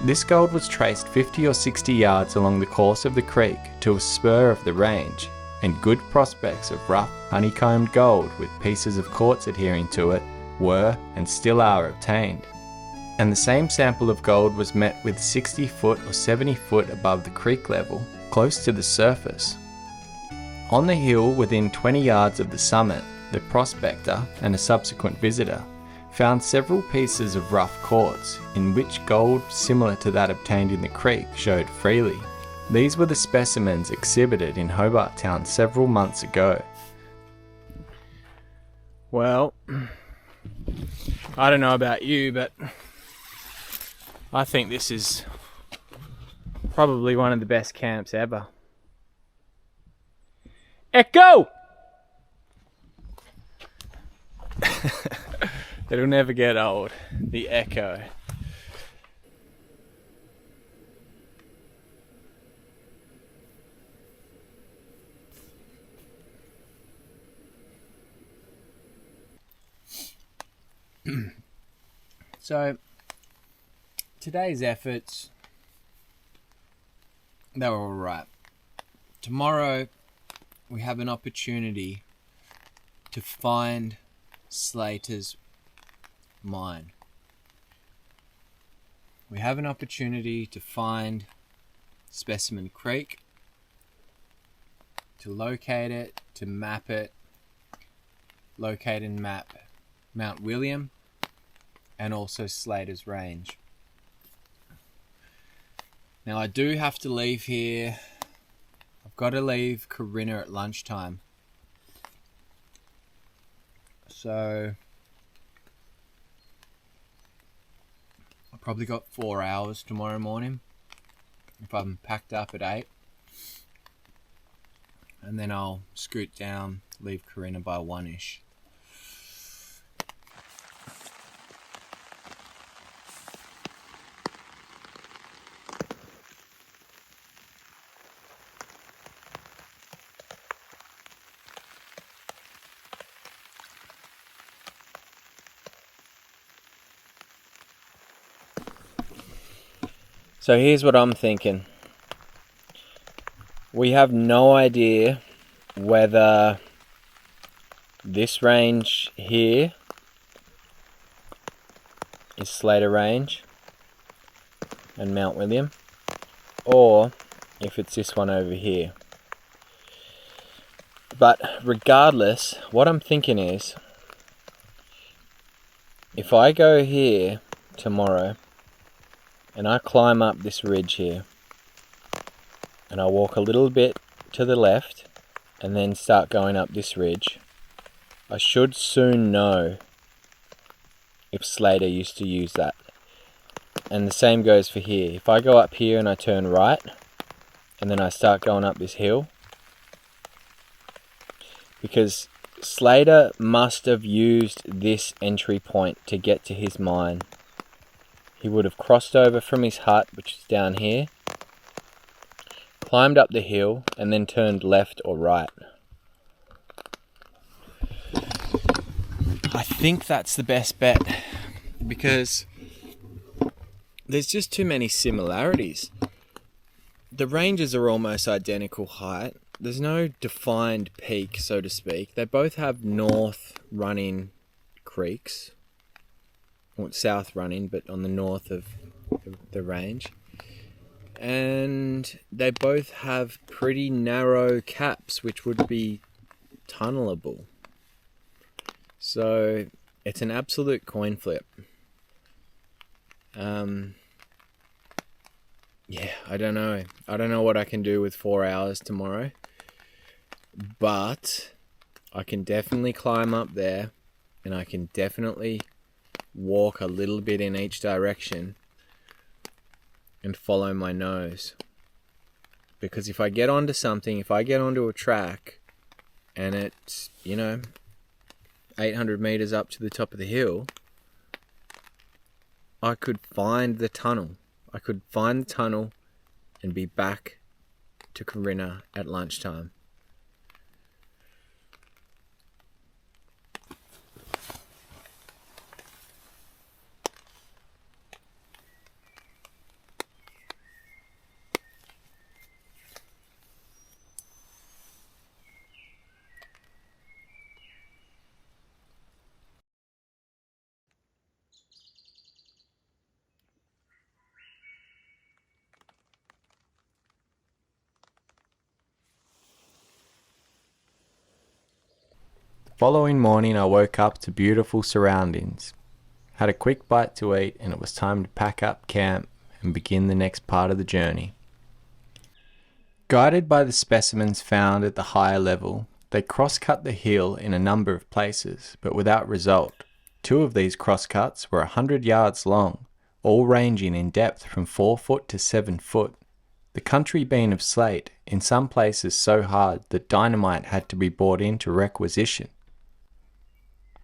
Speaker 1: This gold was traced 50 or 60 yards along the course of the creek to a spur of the range, and good prospects of rough, honeycombed gold with pieces of quartz adhering to it were and still are obtained. And the same sample of gold was met with 60 foot or 70 foot above the creek level, close to the surface. On the hill within 20 yards of the summit, the prospector and a subsequent visitor found several pieces of rough quartz in which gold similar to that obtained in the creek showed freely. These were the specimens exhibited in Hobart Town several months ago.
Speaker 3: Well, I don't know about you, but I think this is probably one of the best camps ever. Echo! It'll never get old. The echo. So, today's efforts, they were alright. Tomorrow, we have an opportunity to find Slater's mine. We have an opportunity to find Specimen Creek, to locate it, to map it, locate and map Mount William, and also Slater's Range. Now I do have to leave here. I've got to leave Corinna at lunchtime. So I've probably got 4 hours tomorrow morning if I'm packed up at 8. And then I'll scoot down, leave Corinna by 1ish. So here's what I'm thinking. We have no idea whether this range here is Slater Range and Mount William, or if it's this one over here. But regardless, what I'm thinking is, if I go here tomorrow and I climb up this ridge here, and I walk a little bit to the left, and then start going up this ridge, I should soon know if Slater used to use that. And the same goes for here. If I go up here and I turn right, and then I start going up this hill, because Slater must have used this entry point to get to his mine. He would have crossed over from his hut, which is down here, climbed up the hill, and then turned left or right. I think that's the best bet, because there's just too many similarities. The ranges are almost identical height. There's no defined peak, so to speak. They both have north running creeks. Well, south running, but on the north of the range. And they both have pretty narrow caps, which would be tunnelable. So
Speaker 1: It's an absolute coin flip. Yeah, I don't know. I don't know what I can do with 4 hours tomorrow. But I can definitely climb up there, and I can definitely walk a little bit in each direction and follow my nose. Because if I get onto something, if I get onto a track and it's, 800 meters up to the top of the hill, I could find the tunnel. I could find the tunnel and be back to Corinna at lunchtime. Following morning, I woke up to beautiful surroundings. Had a quick bite to eat, and it was time to pack up camp and begin the next part of the journey. Guided by the specimens found at the higher level, they cross-cut the hill in a number of places, but without result. 2 of these cross-cuts were 100 yards long, all ranging in depth from 4 foot to 7 foot. The country being of slate, in some places so hard that dynamite had to be brought into requisition.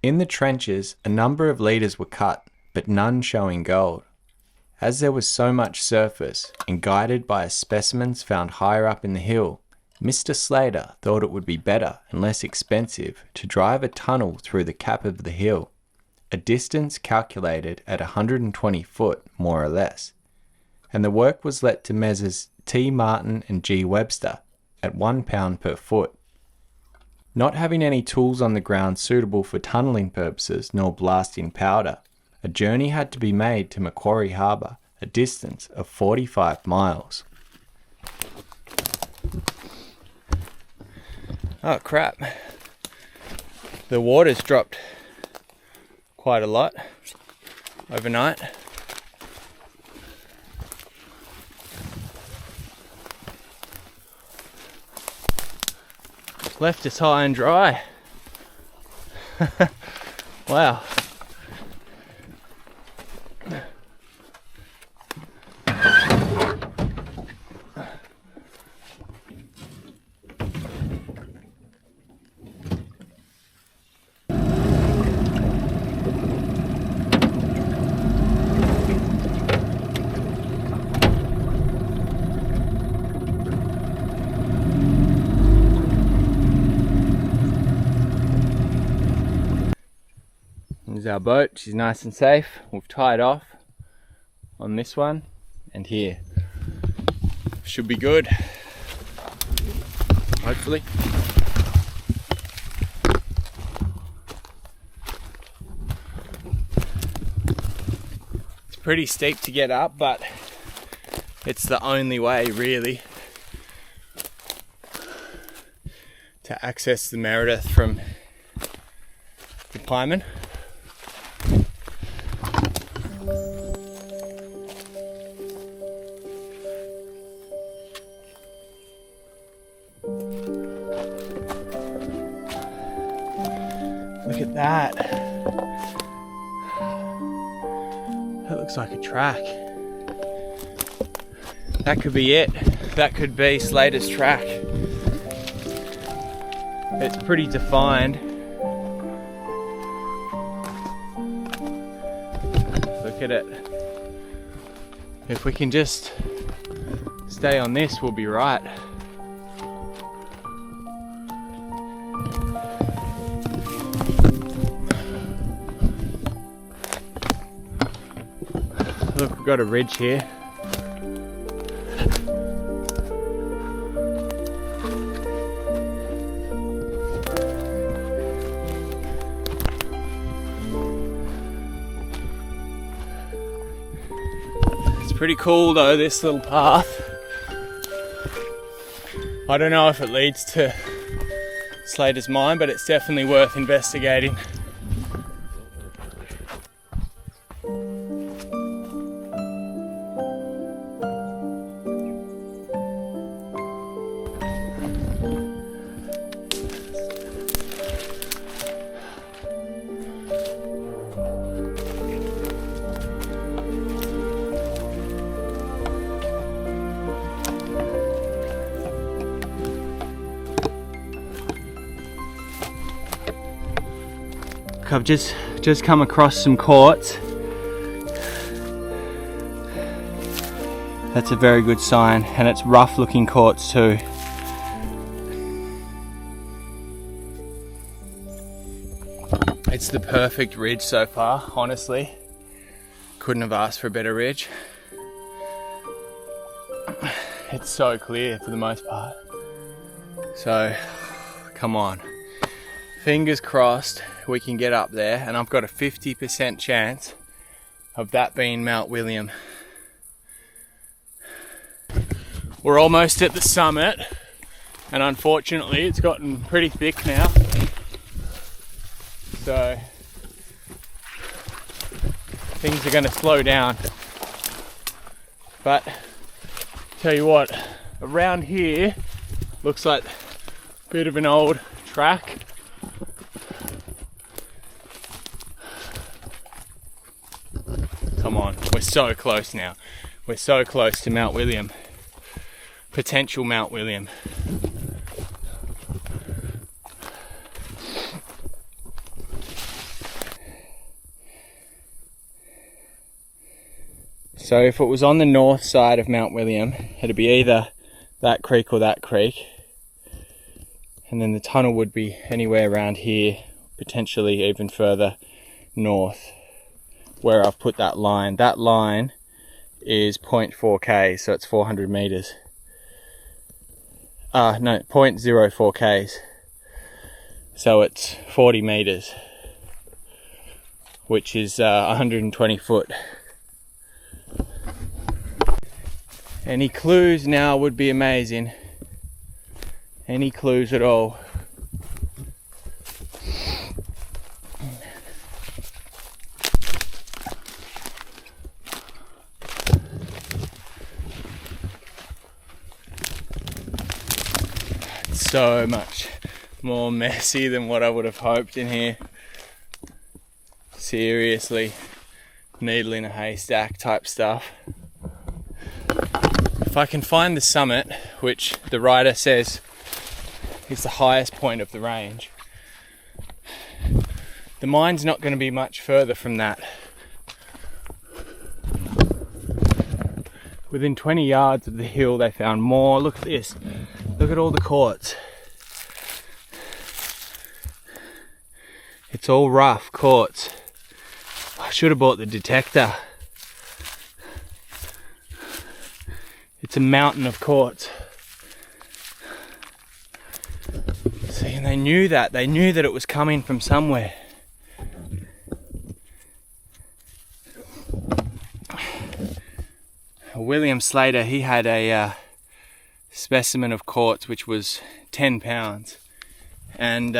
Speaker 1: In the trenches, a number of leaders were cut, but none showing gold. As there was so much surface, and guided by specimens found higher up in the hill, Mr. Slater thought it would be better and less expensive to drive a tunnel through the cap of the hill, a distance calculated at 120 foot, more or less, and the work was let to Messrs. T. Martin and G. Webster at £1 per foot. Not having any tools on the ground suitable for tunnelling purposes nor blasting powder, a journey had to be made to Macquarie Harbour, a distance of 45 miles.
Speaker 3: Oh crap. The water's dropped quite a lot overnight. Left us high and dry. Wow. Here's our boat, she's nice and safe. We've tied off on this one and here. Should be good, hopefully. It's pretty steep to get up, but it's the only way really to access the Meredith from the Pieman. Look at that. That looks like a track. That could be it. That could be Slater's track. It's pretty defined. Look at it. If we can just stay on this, we'll be right. Look, we've got a ridge here. It's pretty cool though, this little path. I don't know if it leads to Slater's mine, but it's definitely worth investigating. I've just come across some quartz. That's a very good sign, and it's rough looking quartz too. It's the perfect ridge so far, honestly. Couldn't have asked for a better ridge. It's so clear for the most part. So, come on. Fingers crossed we can get up there, and I've got a 50% chance of that being Mount William. We're almost at the summit, and unfortunately it's gotten pretty thick now. So things are going to slow down. But tell you what, around here looks like a bit of an old track. Come on, we're so close now. We're so close to Mount William. Potential Mount William. So if it was on the north side of Mount William, it'd be either that creek or that creek. And then the tunnel would be anywhere around here, potentially even further north, where I've put that line. That line is 0.4 k, so it's 400 meters. No, 0.04 k's. So it's 40 meters, which is 120 foot. Any clues now would be amazing. Any clues at all. It's so much more messy than what I would have hoped in here. Seriously, needle in a haystack type stuff. If I can find the summit, which the writer says is the highest point of the range, the mine's not going to be much further from that. Within 20 yards of the hill they found more. Look at this. Look at all the quartz. It's all rough quartz. I should have bought the detector. It's a mountain of quartz. See, and they knew that. They knew that it was coming from somewhere. William Slater, he had a specimen of quartz which was 10 pounds. And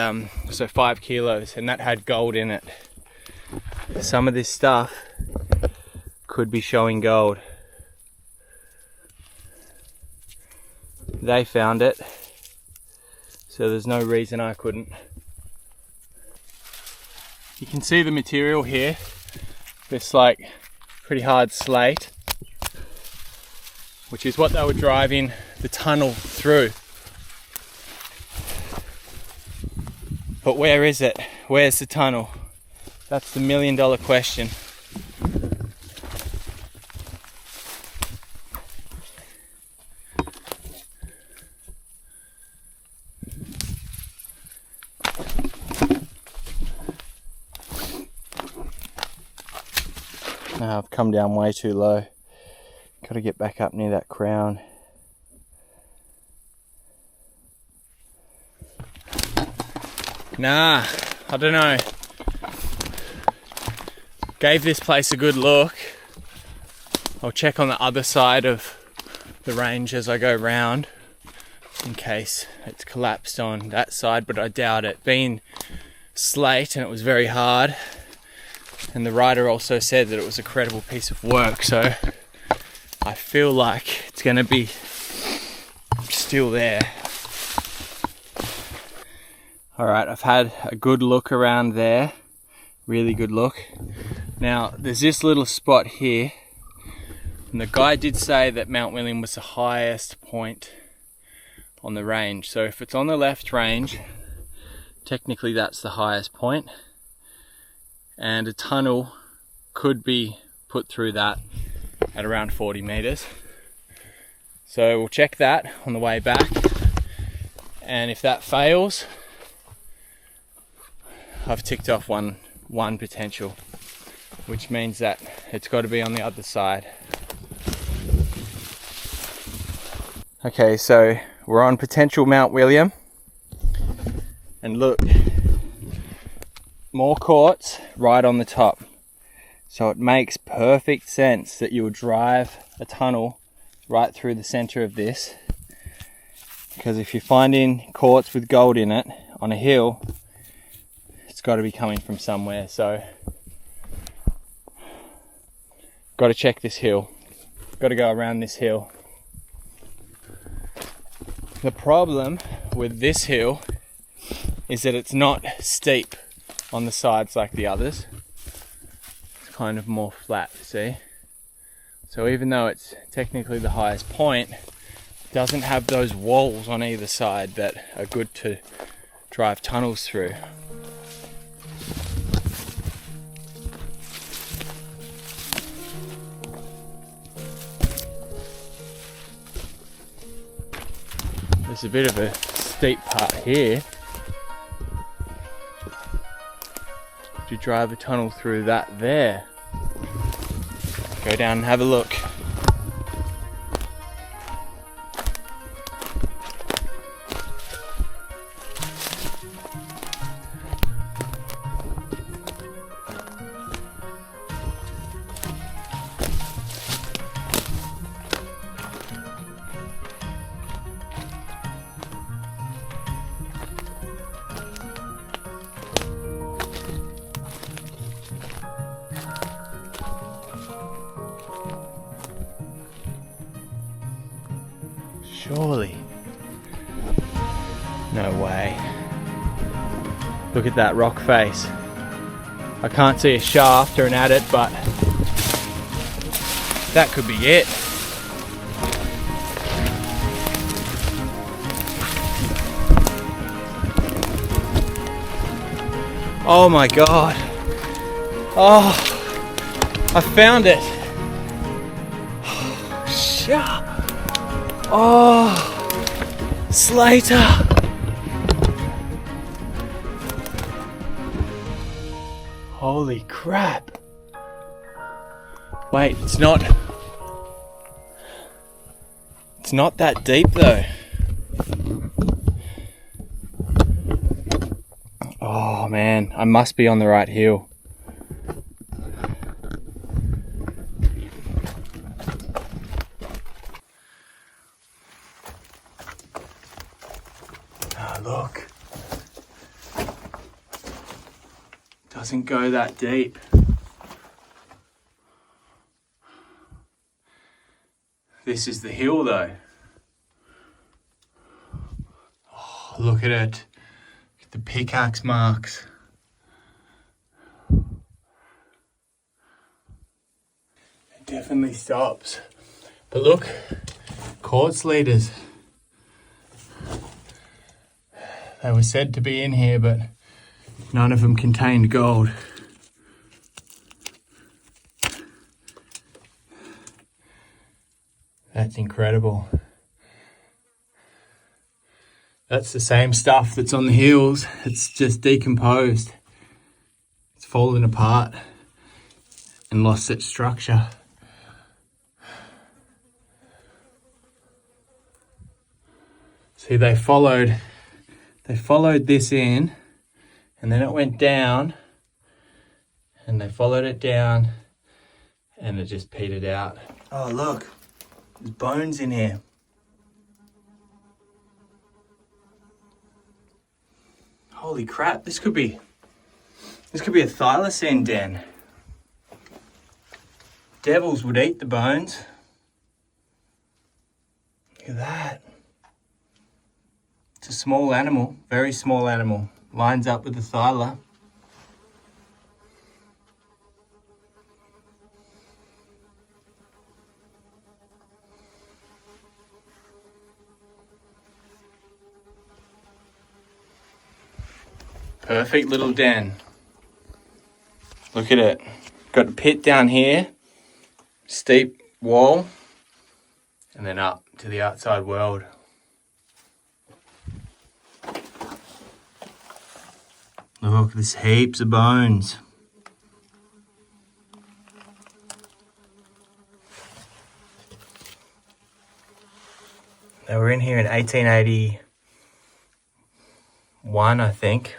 Speaker 3: so 5 kilos, and that had gold in it. Some of this stuff could be showing gold. They found it, so there's no reason I couldn't. You can see the material here, this like pretty hard slate, which is what they were driving the tunnel through. But where is it? Where's the tunnel? That's the $1 million question. I've come down way too low. Got to get back up near that crown. Nah, I don't know. Gave this place a good look. I'll check on the other side of the range as I go round in case it's collapsed on that side, but I doubt it. Being slate and it was very hard, And the writer also said that it was a credible piece of work, so I feel like it's going to be still there. Alright, I've had a good look around there, really good look. Now there's this little spot here, and the guy did say that Mount William was the highest point on the range. So if it's on the left range, technically that's the highest point, and a tunnel could be put through that at around 40 meters. So we'll check that on the way back, and if that fails, I've ticked off one potential, which means that it's got to be on the other side. Okay, so we're on potential Mount William, and look, more quartz right on the top. So it makes perfect sense that you would drive a tunnel right through the center of this, because if you're finding quartz with gold in it on a hill, it's got to be coming from somewhere. So got to check this hill, got to go around this hill. The problem with this hill is that it's not steep on the sides like the others. It's kind of more flat, see? So even though it's technically the highest point, it doesn't have those walls on either side that are good to drive tunnels through. There's a bit of a steep part here. If you drive a tunnel through that there, go down and have a look. Surely. No way. Look at that rock face. I can't see a shaft or an adit, but that could be it. Oh my god. Oh, I found it. Shit. Oh, Slater. Holy crap. Wait, it's not that deep though. Oh man, I must be on the right hill. Look, doesn't go that deep. This is the hill though. Oh, look at it. Look at the pickaxe marks. It definitely stops. But look, quartz leaders. They were said to be in here, but none of them contained gold. That's incredible. That's the same stuff that's on the hills. It's just decomposed. It's fallen apart and lost its structure. See, they followed this in, and then it went down, and they followed it down, and it just petered out. Oh look, there's bones in here. Holy crap, this could be a thylacine den. Devils would eat the bones. Look at that. It's a small animal, very small animal. Lines up with the thyla. Perfect little den. Look at it. Got a pit down here, steep wall, and then up to the outside world. Look, there's heaps of bones. They were in here in 1881, I think.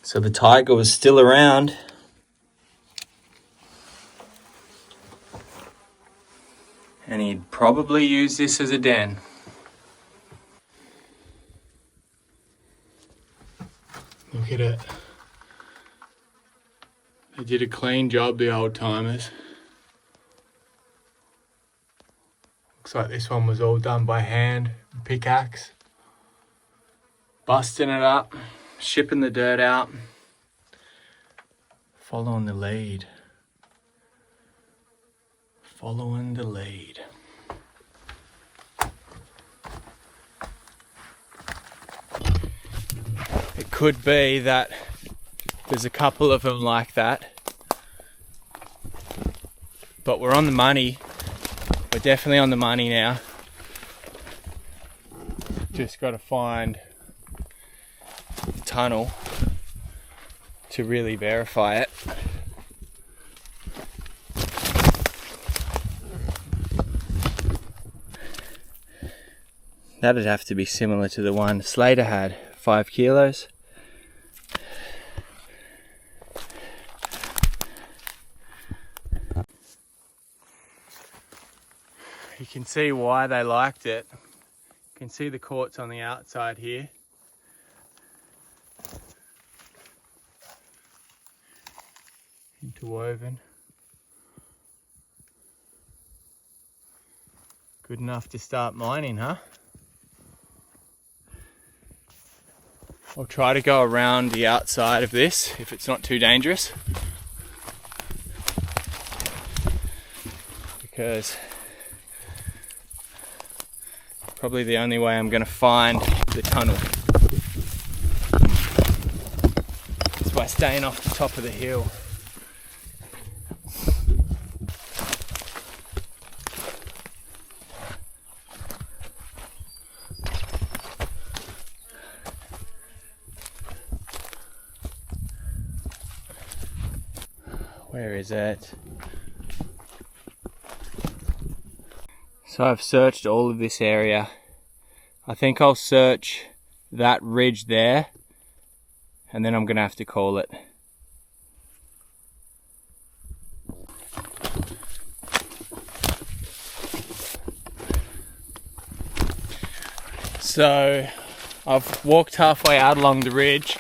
Speaker 3: So the tiger was still around. And he'd probably use this as a den. Look at it. They did a clean job, the old timers. Looks like this one was all done by hand, pickaxe. Busting it up, shipping the dirt out. Following the lead. Following the lead. It could be that there's a couple of them like that. But we're on the money. We're definitely on the money now. Just got to find the tunnel to really verify it. That'd have to be similar to the one Slater had, 5 kilos. You can see why they liked it. You can see the quartz on the outside here. Interwoven. Good enough to start mining, huh? I'll try to go around the outside of this if it's not too dangerous. Because probably the only way I'm going to find the tunnel is by staying off the top of the hill. Where is it? So I've searched all of this area. I think I'll search that ridge there, and then I'm gonna have to call it. So I've walked halfway out along the ridge,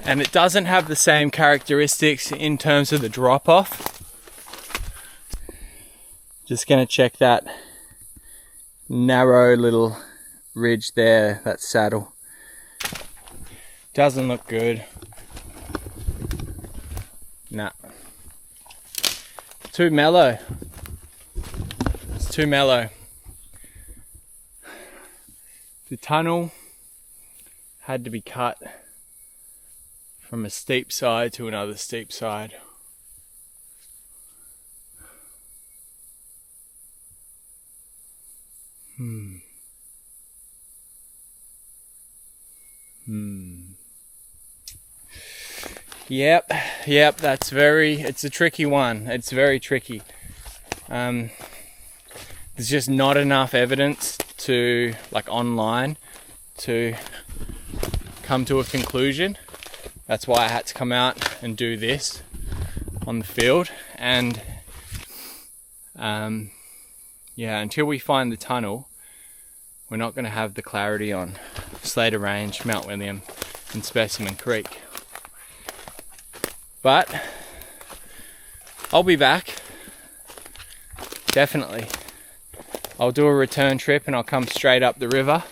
Speaker 3: and it doesn't have the same characteristics in terms of the drop off. Just gonna check that narrow little ridge there, that saddle. Doesn't look good. Nah. Too mellow. It's too mellow. The tunnel had to be cut from a steep side to another steep side. Yep, it's a tricky one. It's very tricky. There's just not enough evidence to, like online, to come to a conclusion. That's why I had to come out and do this on the field. And yeah, until we find the tunnel, we're not going to have the clarity on Slater Range, Mount William and Specimen Creek. But I'll be back. Definitely. I'll do a return trip and I'll come straight up the river.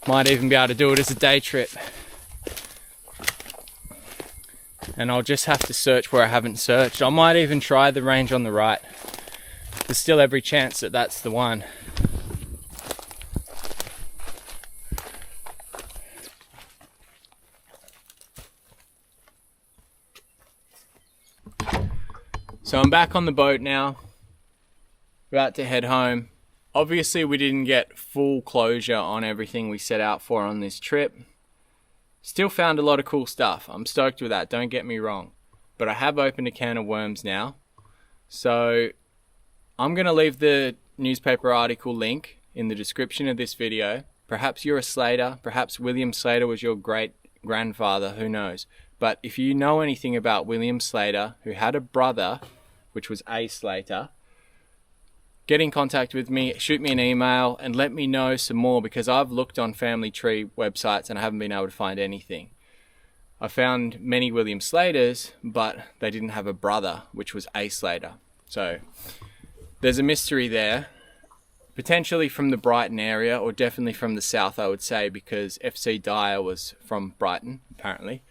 Speaker 3: Might even be able to do it as a day trip. And I'll just have to search where I haven't searched. I might even try the range on the right. There's still every chance that that's the one. So I'm back on the boat now, about to head home. Obviously we didn't get full closure on everything we set out for on this trip. Still found a lot of cool stuff. I'm stoked with that, don't get me wrong. But I have opened a can of worms now. So I'm going to leave the newspaper article link in the description of this video. Perhaps you're a Slater, perhaps William Slater was your great grandfather, who knows. But if you know anything about William Slater, who had a brother, which was a Slater, get in contact with me, shoot me an email, and let me know some more, because I've looked on family tree websites and I haven't been able to find anything. I found many William Slaters, but they didn't have a brother, which was a Slater. So there's a mystery there, potentially from the Brighton area, or definitely from the south, I would say, because FC Dyer was from Brighton, apparently.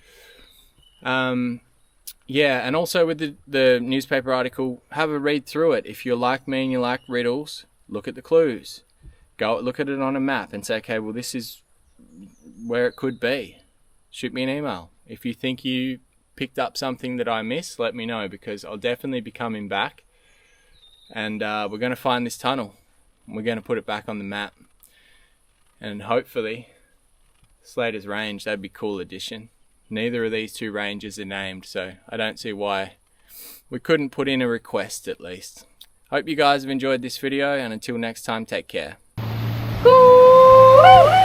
Speaker 3: Yeah, and also with the newspaper article, have a read through it. If you're like me and you like riddles, look at the clues. Go look at it on a map and say, okay, well, this is where it could be. Shoot me an email. If you think you picked up something that I missed, let me know, because I'll definitely be coming back. And we're going to find this tunnel. We're going to put it back on the map. And hopefully, Slater's Range, that'd be a cool addition. Neither of these two ranges are named, so I don't see why we couldn't put in a request at least. Hope you guys have enjoyed this video, and until next time, take care.
Speaker 2: Woo!